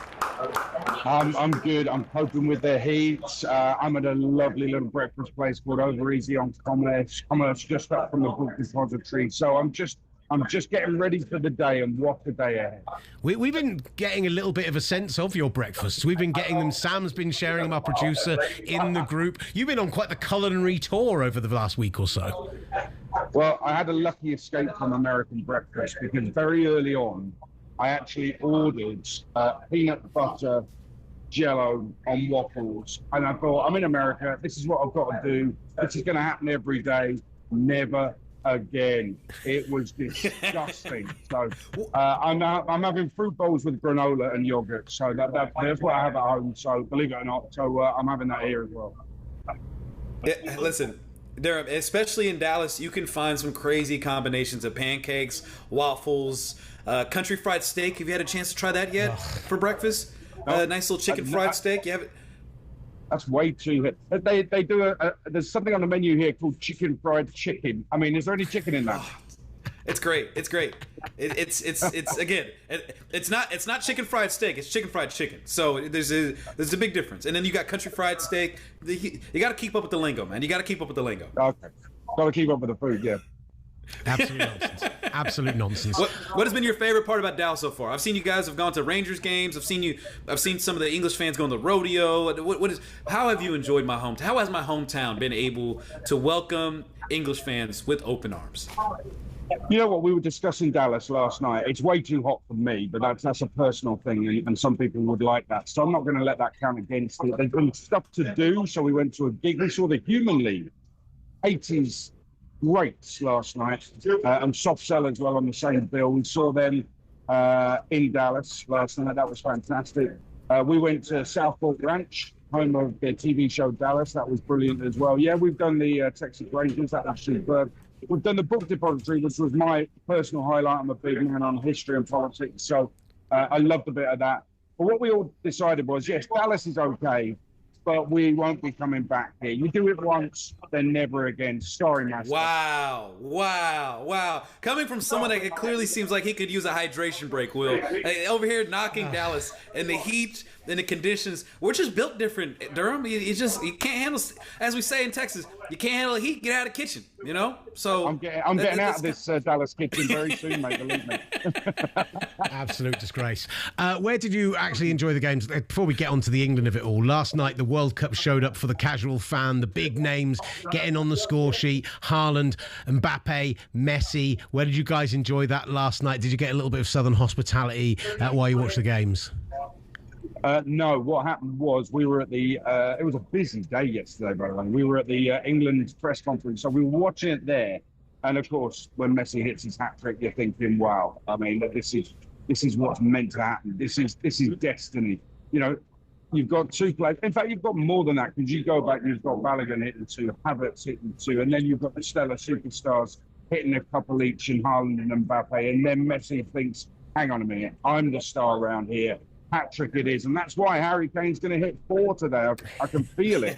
I'm good. I'm coping with the heat. I'm at a lovely little breakfast place called Over Easy on Commerce, just up from the book depository. So I'm just getting ready for the day, and what a day ahead. We've been getting a little bit of a sense of your breakfasts. We've been getting them. Sam's been sharing them, our producer, in the group. You've been on quite the culinary tour over the last week or so. Well, I had a lucky escape from American breakfast because very early on, I actually ordered peanut butter Jell-O on waffles, and I thought, I'm in America. This is what I've got to do. This is going to happen every day. Never again. It was disgusting. So I'm having fruit bowls with granola and yogurt. So that's what I have at home. So believe it or not, I'm having that here as well. Yeah, listen, Durham, especially in Dallas, you can find some crazy combinations of pancakes, waffles, country fried steak. Have you had a chance to try that yet for breakfast? Nice little chicken fried steak. You have it. That's way too hit. They do there's something on the menu here called chicken fried chicken. I mean, is there any chicken in that? It's great. It's great. It's again, it's not chicken fried steak. It's chicken fried chicken. So there's a big difference. And then you got country fried steak. You got to keep up with the lingo, man. You got to keep up with the lingo. Okay, got to keep up with the food. Yeah. Absolute nonsense. Absolute nonsense. What has been your favorite part about Dallas so far? I've seen you guys have gone to Rangers games. I've seen some of the English fans going to the rodeo. How have you enjoyed my hometown? How has my hometown been able to welcome English fans with open arms? You know what, we were discussing Dallas last night. It's way too hot for me, but that's a personal thing, and some people would like that. So I'm not going to let that count against it. There's been stuff to do, so we went to a gig. We saw the Human League, 80s greats last night, and Soft Cell as well on the same bill. We saw them in Dallas last night. That was fantastic. We went to Southport Ranch, home of the TV show Dallas. That was brilliant as well. Yeah, we've done the Texas Rangers. That was superb. We've done the book depository, which was my personal highlight. I'm a big man on history and politics, so I loved a bit of that. But what we all decided was, yes, Dallas is okay, but we won't be coming back here. You do it once, then never again. Sorry, Master. Wow. Coming from someone that clearly seems like he could use a hydration break, Will. Over here knocking Dallas in the heat and the conditions. We're just built different, Durham. You can't handle, as we say in Texas, you can't handle the heat, get out of the kitchen, you know? So I'm getting out of this Dallas kitchen very soon, mate, believe me. Absolute disgrace. Where did you actually enjoy the games? Before we get on to the England of it all, last night the World Cup showed up for the casual fan, the big names getting on the score sheet, Haaland, Mbappe, Messi. Where did you guys enjoy that last night? Did you get a little bit of Southern hospitality while you watched the games? No, what happened was we were at the, it was a busy day yesterday, by the way. We were at the England press conference, so we were watching it there. And of course, when Messi hits his hat-trick, you're thinking, wow, I mean, this is what's meant to happen. This is destiny. You know, you've got two players. In fact, you've got more than that, because you go back, you've got Balogun hitting 2, Havertz hitting 2, and then you've got the stellar superstars hitting a couple each in Haaland and Mbappe. And then Messi thinks, hang on a minute, I'm the star around here. Hat-trick it is, and that's why Harry Kane's going to hit 4 today. I can feel it.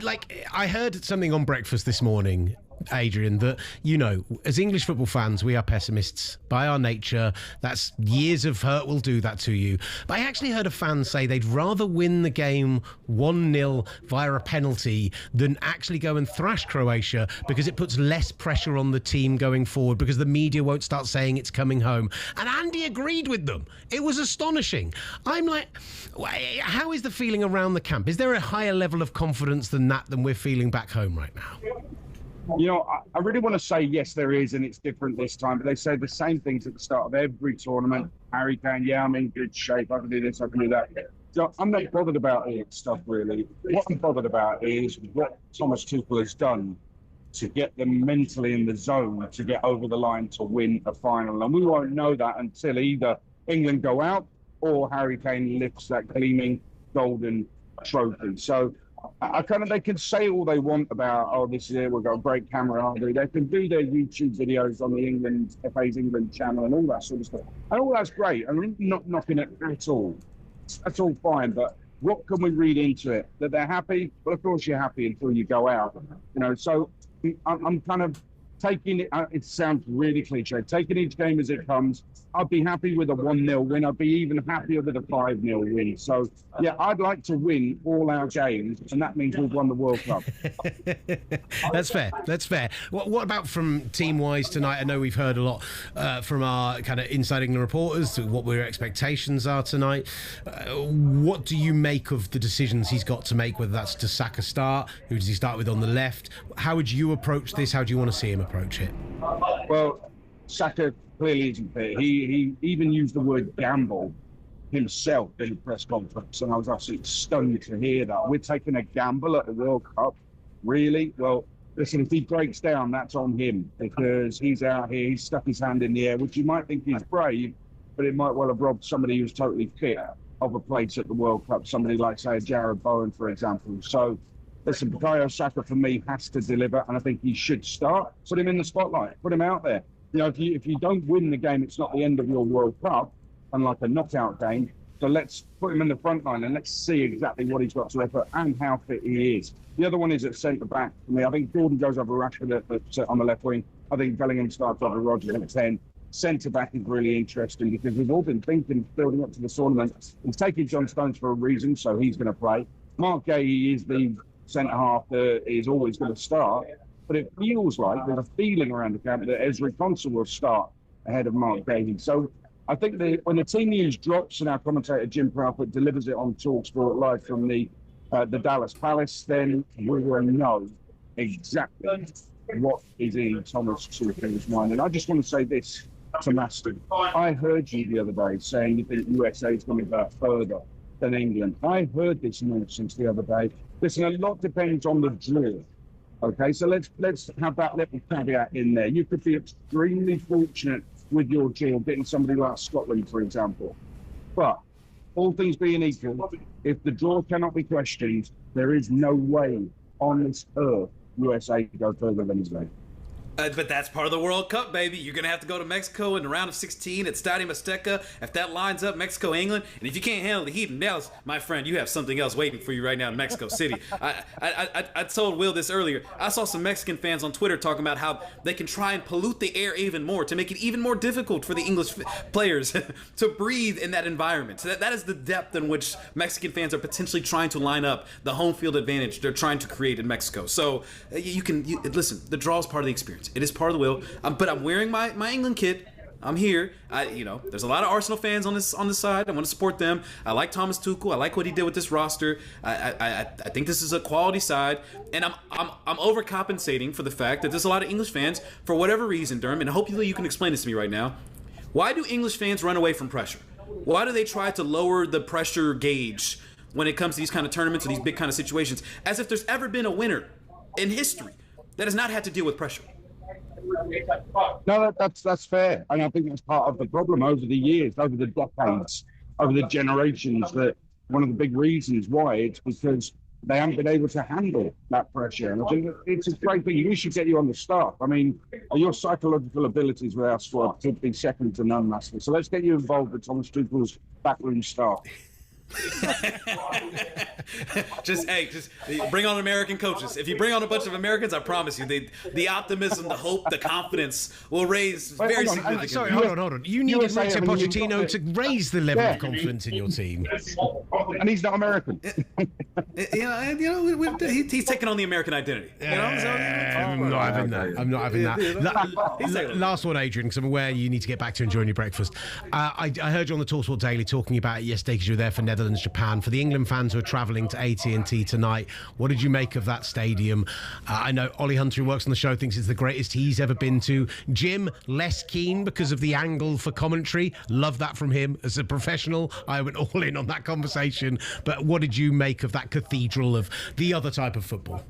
Like, I heard something on breakfast this morning, Adrian, that, you know, as English football fans, we are pessimists by our nature. That's years of hurt will do that to you. But I actually heard a fan say they'd rather win the game 1-0 via a penalty than actually go and thrash Croatia, because it puts less pressure on the team going forward, because the media won't start saying it's coming home. And Andy agreed with them. It was astonishing. I'm like, how is the feeling around the camp? Is there a higher level of confidence than we're feeling back home right now? You know, I really want to say yes, there is, and it's different this time. But they say the same things at the start of every tournament. Harry Kane, yeah, I'm in good shape. I can do this, I can do that. So I'm not bothered about all that stuff, really. What I'm bothered about is what Thomas Tuchel has done to get them mentally in the zone to get over the line to win a final. And we won't know that until either England go out or Harry Kane lifts that gleaming golden trophy. So they can say all they want about, oh, this is it, we've got a great camera. They can do their YouTube videos on the FA's England channel and all that sort of stuff. And all that's great. I'm not knocking it at all. That's all fine. But what can we read into it? That they're happy? Well, of course you're happy until you go out. You know, so I'm kind of taking it, it sounds really cliche, taking each game as it comes. I'd be happy with a 1-0 win. I'd be even happier with a 5-0 win. So, yeah, I'd like to win all our games, and that means we've won the World Cup. That's fair. What about from team-wise tonight? I know we've heard a lot from our kind of inside England reporters, what their expectations are tonight. What do you make of the decisions he's got to make, whether that's to Saka start? Who does he start with on the left? How would you approach this? How do you want to see him approach it? Well, Saka clearly isn't fit. He even used the word gamble himself in the press conference, and I was absolutely stunned to hear that. We're taking a gamble at the World Cup? Really? Well, listen, if he breaks down, that's on him, because he's out here, he's stuck his hand in the air, which you might think he's brave, but it might well have robbed somebody who's totally fit of a place at the World Cup, somebody like, say, Jared Bowen, for example. So, listen, Bukayo Saka, for me, has to deliver, and I think he should start. Put him in the spotlight. Put him out there. You know, if you don't win the game, it's not the end of your World Cup, unlike a knockout game. So let's put him in the front line and let's see exactly what he's got to offer and how fit he is. The other one is at centre-back for me. I think Gordon goes over Rashford on the left wing. I think Bellingham starts over Rodgers at 10. Centre-back is really interesting because we've all been thinking, building up to the tournament, he's taking John Stones for a reason, so he's going to play. Mark Gay is the centre-half that is always going to start. But it feels like there's a feeling around the camp that Ezri Konsa will start ahead of Mark Gay. So I think when the team news drops and our commentator Jim Proudfoot delivers it on talkSPORT live from the Dallas Palace, then we will know exactly what is in Thomas Tuchel's mind. And I just want to say this to Master. I heard you the other day saying you think USA is going to go further than England. I heard this nonsense the other day. Listen, a lot depends on the draw. Okay, so let's have that little caveat in there. You could be extremely fortunate with your deal, getting somebody like Scotland, for example. But all things being equal, if the draw cannot be questioned, there is no way on this earth USA go further than England. But that's part of the World Cup, baby. You're going to have to go to Mexico in the round of 16 at Estadio Azteca. If that lines up, Mexico, England. And if you can't handle the heat in Dallas, my friend, you have something else waiting for you right now in Mexico City. I told Will this earlier. I saw some Mexican fans on Twitter talking about how they can try and pollute the air even more to make it even more difficult for the English players to breathe in that environment. So that is the depth in which Mexican fans are potentially trying to line up the home field advantage they're trying to create in Mexico. So listen, the draw is part of the experience. It is part of the will. But I'm wearing my England kit. I'm here. There's a lot of Arsenal fans on this side. I want to support them. I like Thomas Tuchel. I like what he did with this roster. I think this is a quality side, and I'm overcompensating for the fact that there's a lot of English fans for whatever reason, Durham. And hopefully you can explain this to me right now. Why do English fans run away from pressure? Why do they try to lower the pressure gauge when it comes to these kind of tournaments or these big kind of situations, as if there's ever been a winner in history that has not had to deal with pressure? No, that's fair, and I think that's part of the problem over the years, over the decades, over the generations. That one of the big reasons why it's because they haven't been able to handle that pressure. And I think it's a great thing. We should get you on the staff. I mean, your psychological abilities with our squad could be second to none, Master. So let's get you involved with Thomas Tuchel's backroom staff. just bring on American coaches. If you bring on a bunch of Americans, I promise you, the optimism, the hope, the confidence will raise very significantly. Sorry, hold on. You need Mauricio Pochettino to raise the level of confidence in your team. And he's not American. He's taking on the American identity. I'm not having that. Last one, Adrian, because I'm aware you need to get back to enjoying your breakfast. I heard you on the talkSPORT Daily talking about it yesterday because you were there for Netherlands, Japan. For the England fans who are travelling to AT&T tonight, what did you make of that stadium? I know Ollie Hunter, who works on the show, thinks it's the greatest he's ever been to. Jim, less keen because of the angle for commentary. Love that from him. As a professional, I went all in on that conversation. But what did you make of that cathedral of the other type of football?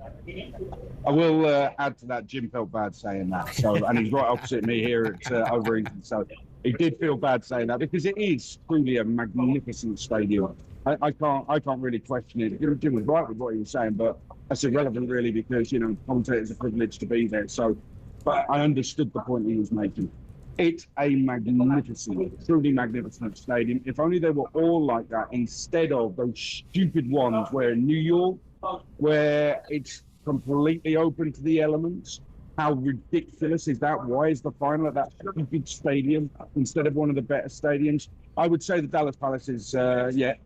I will add to that. Jim felt bad saying that. And he's right opposite me here at over England. So he did feel bad saying that because it is truly a magnificent stadium. I can't really question it. Jim was right with what he was saying, but that's irrelevant really because commentators are privileged to be there. So, but I understood the point he was making. It's a magnificent, truly magnificent stadium. If only they were all like that instead of those stupid ones where in New York, where it's completely open to the elements. How ridiculous is that? Why is the final at that stupid stadium instead of one of the better stadiums? I would say the Dallas Palace is,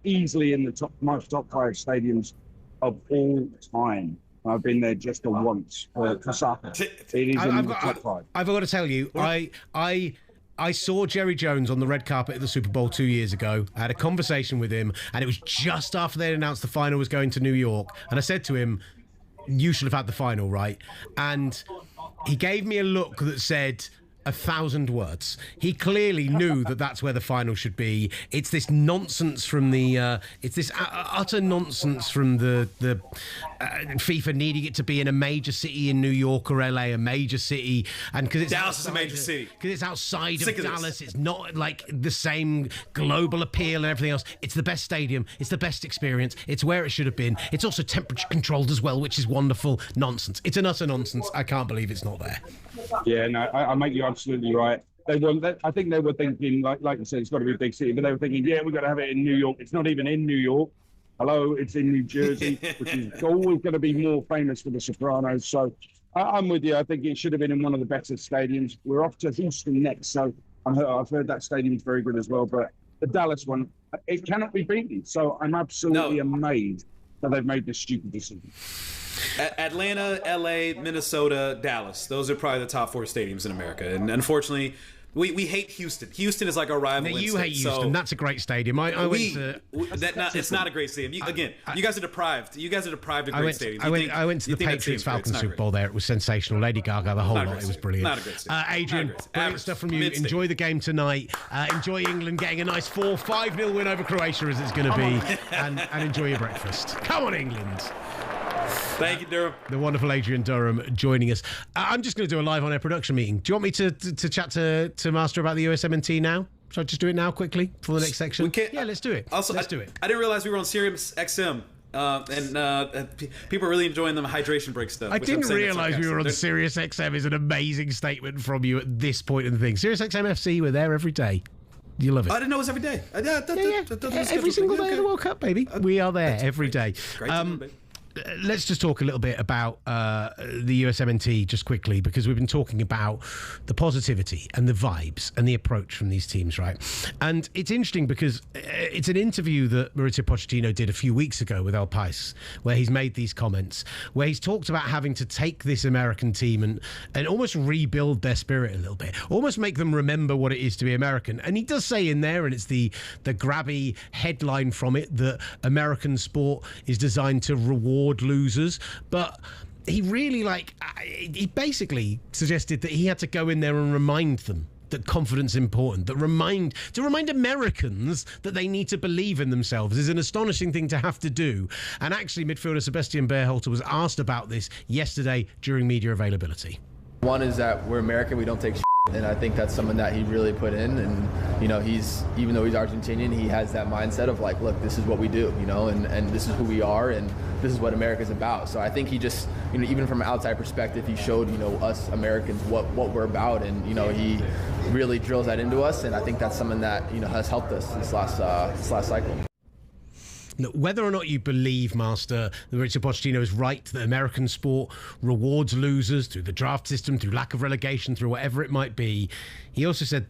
easily in the most top 5 stadiums of all time. I've been there just once for soccer. It is in the top 5. I've got to tell you, I saw Jerry Jones on the red carpet at the Super Bowl 2 years ago. I had a conversation with him, and it was just after they announced the final was going to New York. And I said to him, you should have had the final, right? And he gave me a look that said 1,000 words. He clearly knew that that's where the final should be. It's this nonsense from the utter nonsense from the FIFA needing it to be in a major city in New York or LA, a major city, and because it's Dallas is a major city, because it's outside of Dallas, it's not like the same global appeal and everything else. It's the best stadium, it's the best experience, it's where it should have been. It's also temperature controlled as well, which is wonderful. Nonsense. It's an utter nonsense. I can't believe it's not there. Yeah, no, I make you absolutely right. I think they were thinking, like you said, it's got to be a big city, but they were thinking, we've got to have it in New York. It's not even in New York. Hello, it's in New Jersey, which is always going to be more famous for The Sopranos. So I'm with you. I think it should have been in one of the better stadiums. We're off to Houston next, so I've heard that stadium is very good as well. But the Dallas one, it cannot be beaten. So I'm absolutely amazed that they've made this stupid decision. Atlanta, LA, Minnesota, Dallas. Those are probably the top 4 stadiums in America. And unfortunately, we hate Houston. Houston is like our rival. You hate Houston. So that's a great stadium. It's not a great stadium. You guys are deprived. You guys are deprived of great stadiums. I went to the Patriots-Falcons Super Bowl there. It was sensational. Lady Gaga, the whole lot. It was brilliant. Not a great stadium. Adrian, brilliant stuff from you. Enjoy the game tonight. Enjoy England getting a nice 5-0 win over Croatia as it's going to be. and enjoy your breakfast. Come on, England. Thank you, Durham. The wonderful Adrian Durham joining us. I'm just going to do a live on-air production meeting. Do you want me to chat to Master about the USMNT now? Should I just do it now quickly for the next section? We can't. Yeah, let's do it. Also, let's do it. I didn't realize we were on Sirius XM People are really enjoying the hydration break stuff. I didn't realise we were on Sirius XM is an amazing statement from you at this point in the thing. Sirius XM FC, we're there every day. You love it. I didn't know it was every day. Every single day of the World Cup, baby. We are there every day. Great to know, baby. Let's just talk a little bit about the USMNT just quickly, because we've been talking about the positivity and the vibes and the approach from these teams, right? And it's interesting because it's an interview that Mauricio Pochettino did a few weeks ago with El Pais, where he's made these comments, where he's talked about having to take this American team and almost rebuild their spirit a little bit, almost make them remember what it is to be American. And he does say in there, and it's the grabby headline from it, that American sport is designed to reward losers, but he really he basically suggested that he had to go in there and remind them that confidence is important, to remind Americans that they need to believe in themselves is an astonishing thing to have to do. And actually, midfielder Sebastian Berhalter was asked about this yesterday during media availability. One is that we're American, we don't take shit, and I think that's something that he really put in. And even though he's Argentinian, he has that mindset of like, look, this is what we do, and this is who we are, and this is what America's about. So I think he just, even from an outside perspective, he showed, us Americans what we're about, and he really drills that into us, and I think that's something that has helped us this last cycle. Look, whether or not you believe, Master, that Mauricio Pochettino is right, that American sport rewards losers through the draft system, through lack of relegation, through whatever it might be, he also said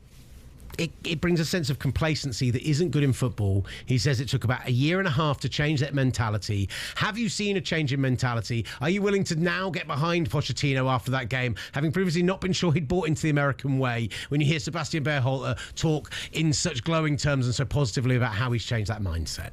it brings a sense of complacency that isn't good in football. He says it took about 1.5 years to change that mentality. Have you seen a change in mentality? Are you willing to now get behind Pochettino after that game, having previously not been sure he'd bought into the American way, when you hear Sebastian Berhalter talk in such glowing terms and so positively about how he's changed that mindset?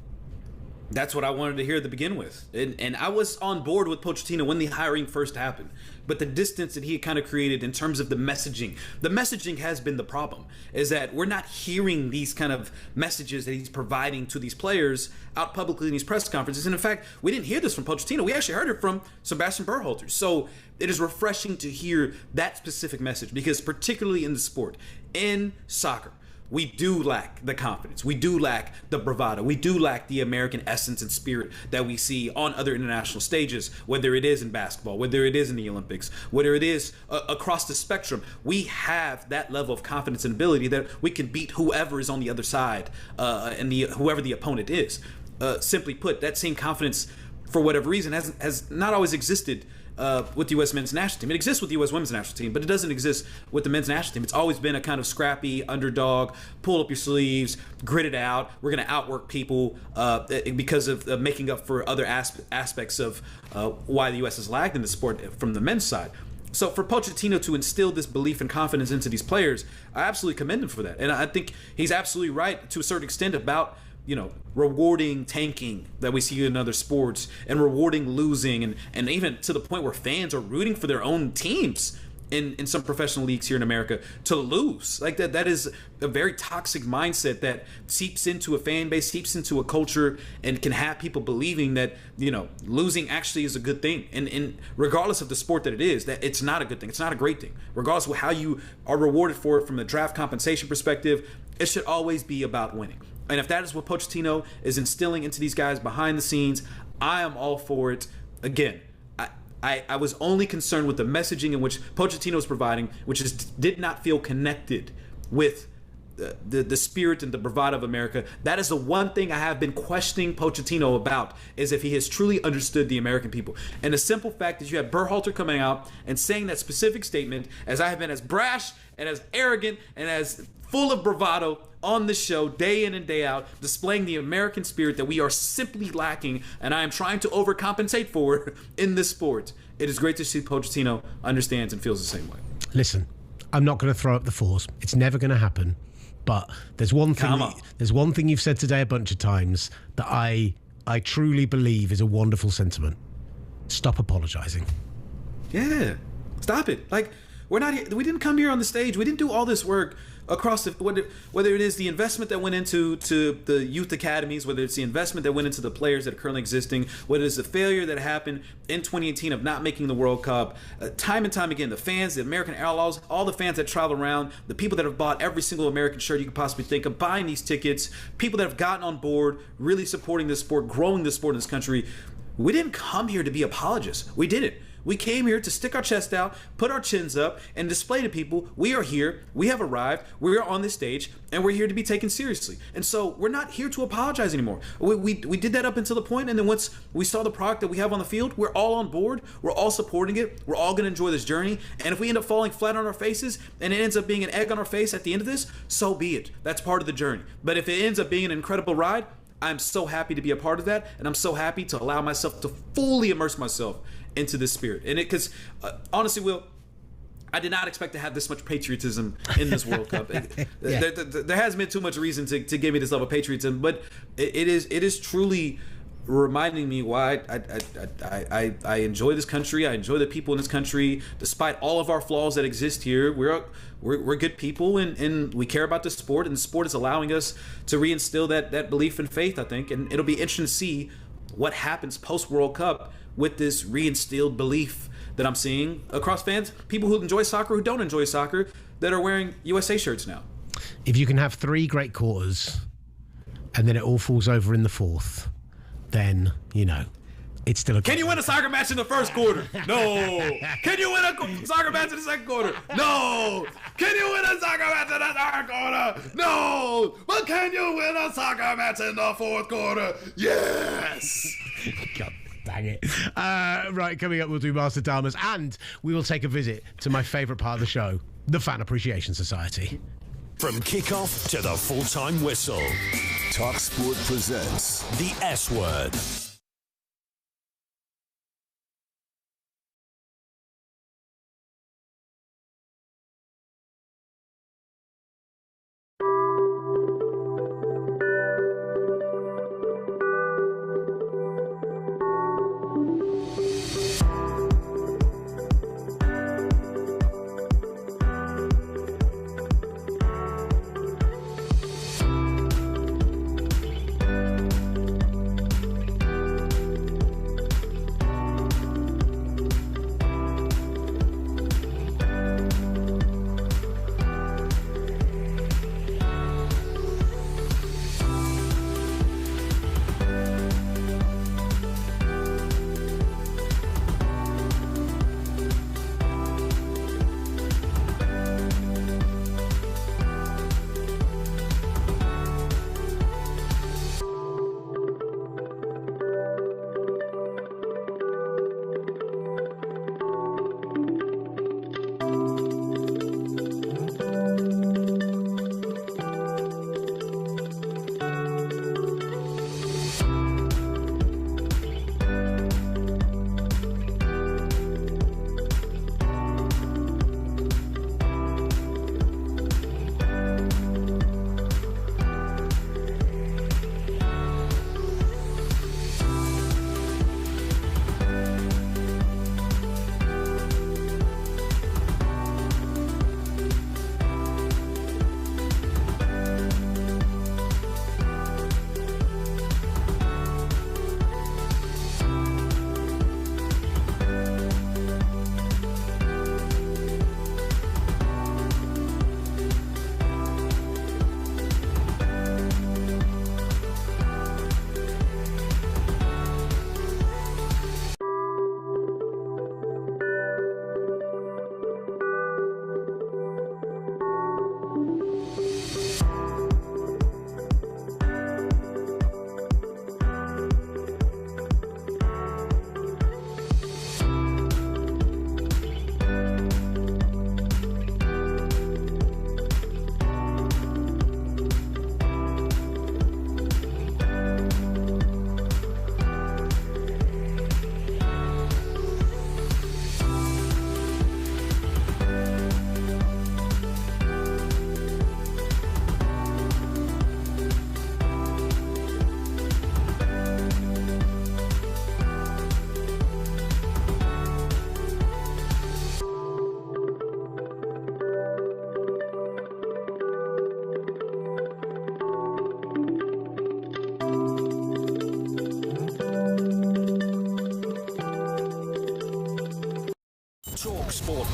That's what I wanted to hear to begin with. And I was on board with Pochettino when the hiring first happened. But the distance that he had kind of created in terms of the messaging has been the problem, is that we're not hearing these kind of messages that he's providing to these players out publicly in these press conferences. And in fact, we didn't hear this from Pochettino. We actually heard it from Sebastian Berhalter. So it is refreshing to hear that specific message, because particularly in the sport, in soccer, we do lack the confidence. We do lack the bravado. We do lack the American essence and spirit that we see on other international stages, whether it is in basketball, whether it is in the Olympics, whether it is across the spectrum. We have that level of confidence and ability that we can beat whoever is on the other side and whoever the opponent is. Simply put, that same confidence, for whatever reason, has not always existed with the U.S. men's national team. It exists with the U.S. women's national team, but it doesn't exist with the men's national team. It's always been a kind of scrappy underdog, pull up your sleeves, grit it out. We're going to outwork people because of making up for other aspects of why the U.S. has lagged in the sport from the men's side. So for Pochettino to instill this belief and confidence into these players, I absolutely commend him for that. And I think he's absolutely right to a certain extent about rewarding tanking that we see in other sports, and rewarding losing, and even to the point where fans are rooting for their own teams in some professional leagues here in America to lose. Like that is a very toxic mindset that seeps into a fan base, seeps into a culture, and can have people believing that, losing actually is a good thing. And regardless of the sport that it is, that it's not a good thing. It's not a great thing. Regardless of how you are rewarded for it from the draft compensation perspective, it should always be about winning. And if that is what Pochettino is instilling into these guys behind the scenes, I am all for it. Again, I was only concerned with the messaging in which Pochettino was providing, which did not feel connected with the spirit and the bravado of America. That is the one thing I have been questioning Pochettino about, is if he has truly understood the American people. And the simple fact is you have Berhalter coming out and saying that specific statement, as I have been as brash and as arrogant and as full of bravado on this show day in and day out, displaying the American spirit that we are simply lacking, and I am trying to overcompensate for in this sport. It is great to see Pochettino understands and feels the same way. Listen, I'm not going to throw up the fours. It's never going to happen. But there's one thing you've said today a bunch of times that I truly believe is a wonderful sentiment. Stop apologizing. Yeah, stop it. Like, We're not here. We didn't come here on the stage. We didn't do all this work across whether it is the investment that went into the youth academies, whether it's the investment that went into the players that are currently existing, whether it's the failure that happened in 2018 of not making the World Cup, time and time again, the fans, the American Outlaws, all the fans that travel around, the people that have bought every single American shirt you could possibly think of, buying these tickets, people that have gotten on board, really supporting this sport, growing this sport in this country. We didn't come here to be apologists. We didn't. We came here to stick our chest out, put our chins up, and display to people, we are here, we have arrived, we are on this stage, and we're here to be taken seriously. And so we're not here to apologize anymore. We did that up until the point, and then once we saw the product that we have on the field, we're all on board, we're all supporting it, we're all going to enjoy this journey, and if we end up falling flat on our faces, and it ends up being an egg on our face at the end of this, so be it. That's part of the journey. But if it ends up being an incredible ride, I'm so happy to be a part of that, and I'm so happy to allow myself to fully immerse myself into this spirit. And because honestly, Will, I did not expect to have this much patriotism in this World Cup. There hasn't been too much reason to give me this level of patriotism, but it is truly reminding me why I enjoy this country. I enjoy the people in this country, despite all of our flaws that exist here. We're good people, and we care about the sport, and the sport is allowing us to reinstill that belief and faith, I think. And it'll be interesting to see what happens post World Cup with this reinstilled belief that I'm seeing across fans, people who enjoy soccer, who don't enjoy soccer, that are wearing USA shirts now. If you can have 3 great quarters and then it all falls over in the fourth, then, it's still a... Can you win a soccer match in the first quarter? No. Can you win a soccer match in the second quarter? No. Can you win a soccer match in the third quarter? No. But can you win a soccer match in the fourth quarter? Yes. God dang it. Right, coming up, we'll do Master Dharmas, and we will take a visit to my favourite part of the show, the Fan Appreciation Society. From kickoff to the full-time whistle, talkSPORT presents the S Word.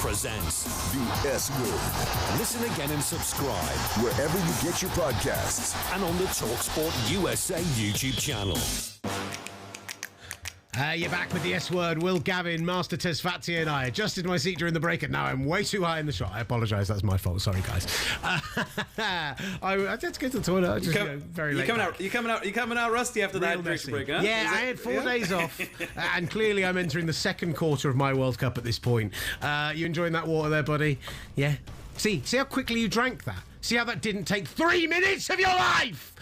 presents The S Word. Listen again and subscribe wherever you get your podcasts and on the talkSPORT USA YouTube channel. You're back with the S Word. Will, Gavin, Master Tesfatsion. I adjusted my seat during the break and now I'm way too high in the shot. I apologise, that's my fault. Sorry, guys. I had to go to the toilet. I just very late. You coming out rusty after that hydration break, huh? Yeah, I had 4 days off, and clearly I'm entering the second quarter of my World Cup at this point. You enjoying that water there, buddy? Yeah. See how quickly you drank that. See how that didn't take 3 minutes of your life.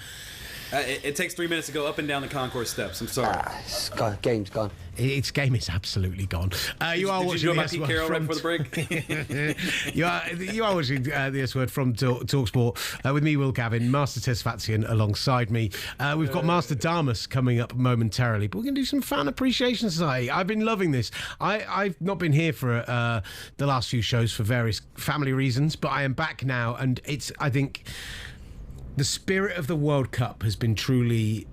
It takes 3 minutes to go up and down the conconcourse steps. I'm sorry. Game's gone. Its game is absolutely gone. You are watching the S Word right before the break. you are watching the S Word from talkSPORT with me, Will, Gavin, Master Tesfatsion alongside me. We've got Master Damus coming up momentarily, but we're going to do some fan appreciation society. I've been loving this. I've not been here for the last few shows for various family reasons, but I am back now, and I think the spirit of the World Cup has been truly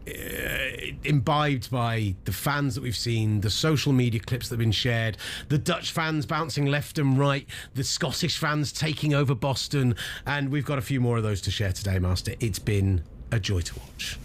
imbibed by the fans that we've seen, the social media clips that have been shared, the Dutch fans bouncing left and right, the Scottish fans taking over Boston, and we've got a few more of those to share today, Master. It's been a joy to watch.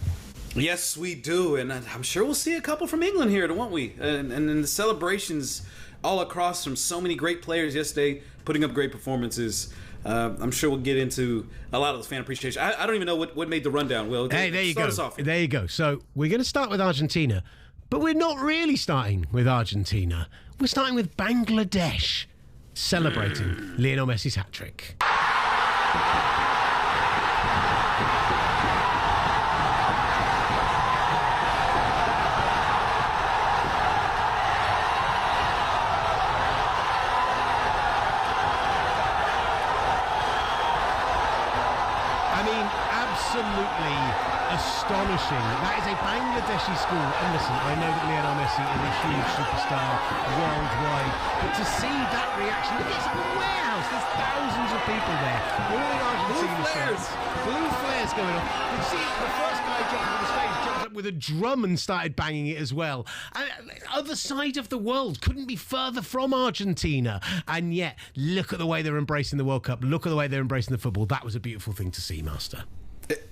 Yes, we do, and I'm sure we'll see a couple from England here, won't we? And the celebrations all across from so many great players yesterday, putting up great performances. I'm sure we'll get into a lot of those fan appreciation. I don't even know what made the rundown, Will. Hey, there you go. There you go. So we're going to start with Argentina, but we're not really starting with Argentina. We're starting with Bangladesh celebrating Lionel Messi's hat-trick. Absolutely astonishing. That is a Bangladeshi school. And listen, I know that Lionel Messi is a huge superstar worldwide, but to see that reaction, it's like a warehouse. There's thousands of people there. All in Argentina. Blue flares going on. You see, the first guy jumped on the stage, jumped up with a drum and started banging it as well. And other side of the world, couldn't be further from Argentina. And yet, look at the way they're embracing the World Cup. Look at the way they're embracing the football. That was a beautiful thing to see, Master.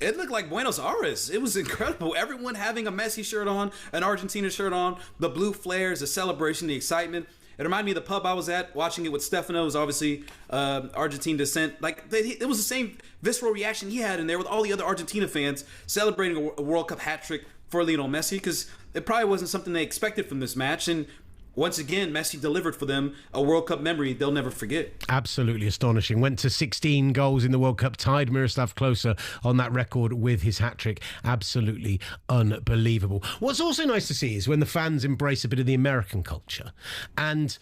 It looked like Buenos Aires. It was incredible. Everyone having a Messi shirt on, an Argentina shirt on, the blue flares, the celebration, the excitement. It reminded me of the pub I was at, watching it with Stefano, who's obviously Argentine descent. Like, it was the same visceral reaction he had in there with all the other Argentina fans celebrating a World Cup hat trick for Lionel Messi, because it probably wasn't something they expected from this match. And once again, Messi delivered for them a World Cup memory they'll never forget. Absolutely astonishing. Went to 16 goals in the World Cup, tied Miroslav Klose on that record with his hat-trick. Absolutely unbelievable. What's also nice to see is when the fans embrace a bit of the American culture. And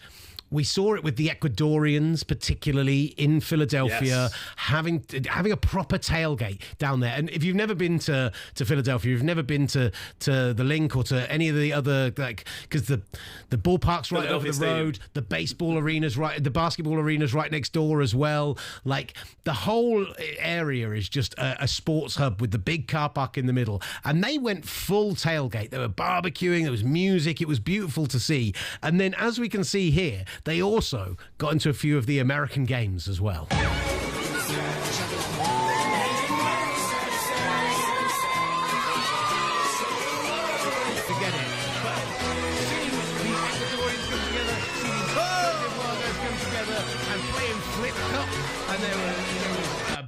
we saw it with the Ecuadorians, particularly in Philadelphia, having a proper tailgate down there. And if you've never been to Philadelphia, you've never been to the Link or to any of the other, like, because the ballpark's right over the road, the baseball arena's right, the basketball arena's right next door as well. Like, the whole area is just a sports hub with the big car park in the middle. And they went full tailgate. They were barbecuing, there was music, it was beautiful to see. And then, as we can see here, they also got into a few of the American games as well. Forget it. But seeing the Ecuadorians come together, seeing the Guardians come together and playing flip cup, and there was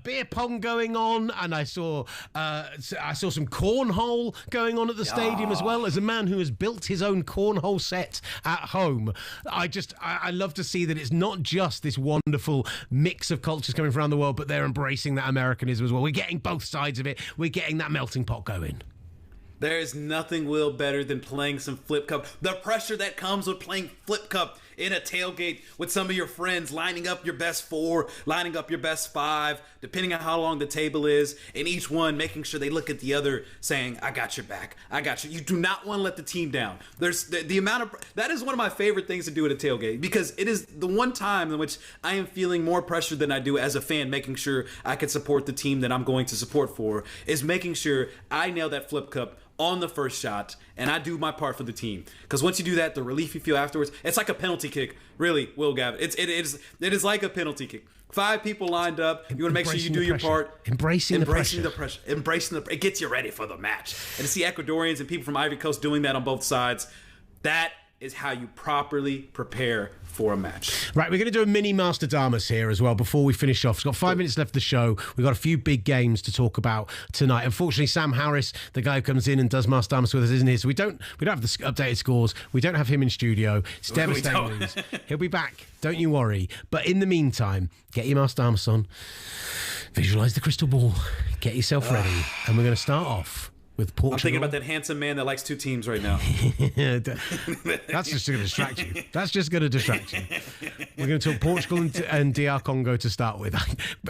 beer pong going on, and I saw some cornhole going on at the stadium as well. As a man who has built his own cornhole set at home, I love to see that it's not just this wonderful mix of cultures coming from around the world, but they're embracing that Americanism as well. We're getting both sides of it. We're getting that melting pot going. There is nothing, Will, better than playing some Flip Cup. The pressure that comes with playing Flip Cup in a tailgate with some of your friends, lining up your best 4, lining up your best 5, depending on how long the table is, and each one making sure they look at the other saying, I got your back, I got you. You do not want to let the team down. There's the amount of, that is one of my favorite things to do at a tailgate, because it is the one time in which I am feeling more pressure than I do as a fan, making sure I can support the team that I'm going to support for, is making sure I nail that Flip Cup on the first shot, and I do my part for the team. Because once you do that, the relief you feel afterwards, it's like a penalty penalty kick. Really, Will Gavin. It is like a penalty kick. 5 people lined up. You want to make sure you do your part. Embracing the pressure. It gets you ready for the match. And to see Ecuadorians and people from Ivory Coast doing that on both sides, that is how you properly prepare for a match. Right, we're going to do a mini Masterdamus here as well before we finish off. We've got 5 minutes left of the show. We've got a few big games to talk about tonight. Unfortunately, Sam Harris, the guy who comes in and does Masterdamus with us, isn't here. So we don't have the updated scores. We don't have him in studio. It's devastating news. He'll be back. Don't you worry. But in the meantime, get your Masterdamus on. Visualise the crystal ball. Get yourself ready. And we're going to start off with Portugal. I'm thinking about that handsome man that likes 2 teams right now. That's just going to distract you. We're going to talk Portugal and DR Congo to start with.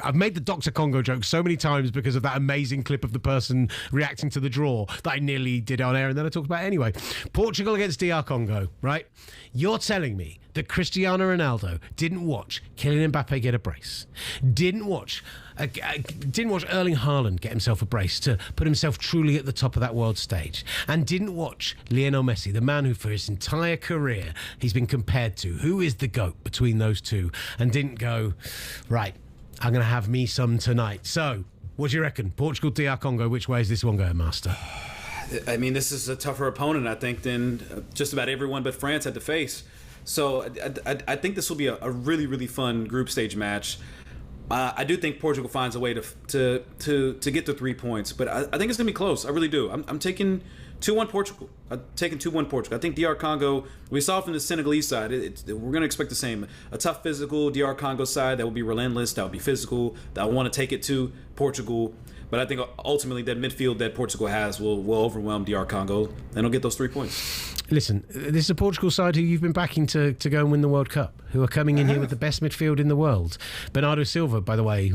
I've made the Dr. Congo joke so many times because of that amazing clip of the person reacting to the draw that I nearly did on air and then I talked about it anyway. Portugal against DR Congo, right? You're telling me that Cristiano Ronaldo didn't watch Kylian Mbappe get a brace, didn't watch Erling Haaland get himself a brace to put himself truly at the top of that world stage, and didn't watch Lionel Messi, the man who for his entire career he's been compared to, who is the GOAT between those two, and didn't go, right, I'm going to have me some tonight. So, what do you reckon? Portugal, DR Congo, which way is this one going, Master? I mean, this is a tougher opponent, I think, than just about everyone but France had to face. So I think this will be a really, really fun group stage match. I do think Portugal finds a way to get the 3 points, but I think it's going to be close. I really do. I'm taking 2-1 Portugal. I'm taking 2-1 Portugal. I think DR Congo, we saw from the Senegalese side, we're going to expect the same. A tough physical DR Congo side that will be relentless, that will be physical, that will want to take it to Portugal. But I think ultimately that midfield that Portugal has will overwhelm DR Congo, and it'll get those 3 points. Listen, this is a Portugal side who you've been backing to go and win the World Cup, who are coming in here with the best midfield in the world. Bernardo Silva, by the way,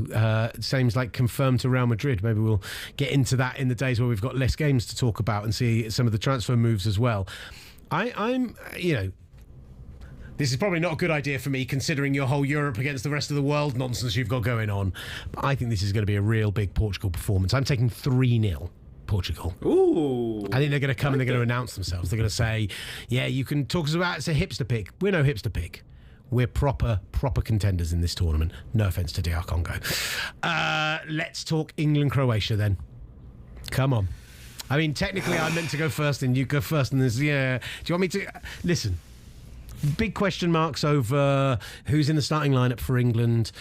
seems like confirmed to Real Madrid. Maybe we'll get into that in the days where we've got less games to talk about and see some of the transfer moves as well. I'm this is probably not a good idea for me, considering your whole Europe against the rest of the world nonsense you've got going on. But I think this is going to be a real big Portugal performance. I'm taking 3-0 Portugal. Ooh. I think they're going to come and they're going to announce themselves. They're going to say, yeah, you can talk us about it's a hipster pick. We're no hipster pick. We're proper contenders in this tournament. No offence to DR Congo. Let's talk England-Croatia then. Come on. I mean, technically I meant to go first and you go first and there's, yeah. Do you want me to... Listen. Big question marks over who's in the starting lineup for England,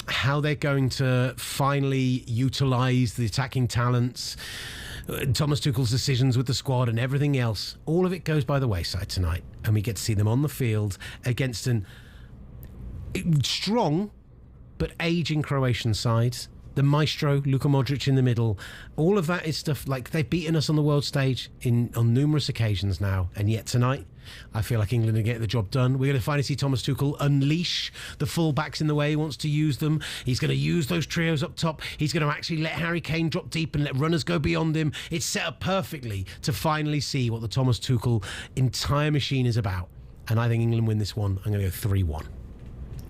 how they're going to finally utilise the attacking talents, Thomas Tuchel's decisions with the squad and everything else. All of it goes by the wayside tonight, and we get to see them on the field against an strong but ageing Croatian side. The maestro, Luka Modric in the middle. All of that is stuff like they've beaten us on the world stage on numerous occasions now, and yet tonight I feel like England are getting the job done. We're going to finally see Thomas Tuchel unleash the full-backs in the way he wants to use them. He's going to use those trios up top. He's going to actually let Harry Kane drop deep and let runners go beyond him. It's set up perfectly to finally see what the Thomas Tuchel entire machine is about. And I think England win this one. I'm going to go 3-1.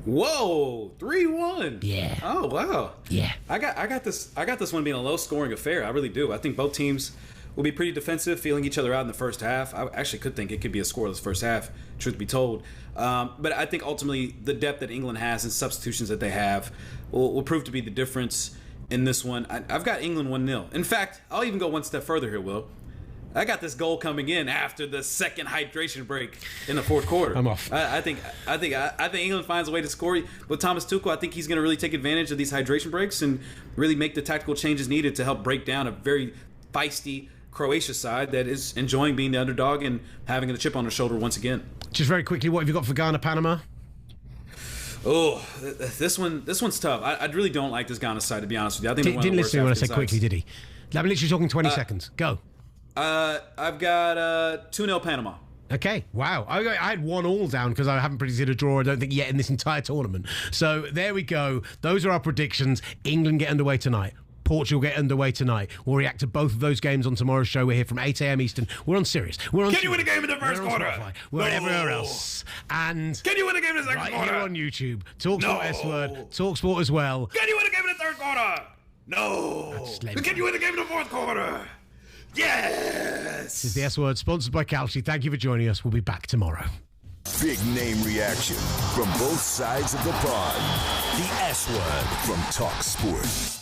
Whoa, 3-1. Yeah. Oh wow. Yeah. I got this one being a low scoring affair. I really do. I think both teams will be pretty defensive, feeling each other out in the first half. I actually could think it could be a scoreless first half, truth be told. But I think ultimately the depth that England has and substitutions that they have will prove to be the difference in this one. I've got England 1-0. In fact, I'll even go one step further here, Will. I got this goal coming in after the second hydration break in the fourth quarter. I'm off. I think England finds a way to score. With Thomas Tuchel, I think he's going to really take advantage of these hydration breaks and really make the tactical changes needed to help break down a very feisty Croatia side that is enjoying being the underdog and having the chip on their shoulder once again. Just very quickly, what have you got for Ghana, Panama? Oh, this one's tough. I really don't like this Ghana side, to be honest with you. I think didn't listen to me when I said quickly, did he? I'm literally talking 20 seconds. Go. I've got 2-0 Panama. Okay, wow. I had 1-1 down because I haven't predicted a draw, I don't think, yet in this entire tournament. So there we go. Those are our predictions. England get underway tonight. Portugal get underway tonight. We'll react to both of those games on tomorrow's show. We're here from 8 a.m. Eastern. We're on Sirius. Can you win a game in the first quarter? We're everywhere else. And can you win a game in the second right quarter? Here on YouTube. talkSPORT S-word. talkSPORT as well. Can you win a game in the third quarter? No. Can you win a game in the fourth quarter? Yes! This is the S-word, sponsored by Calci. Thank you for joining us. We'll be back tomorrow. big name reaction from both sides of the pond. The S Word from talkSPORT.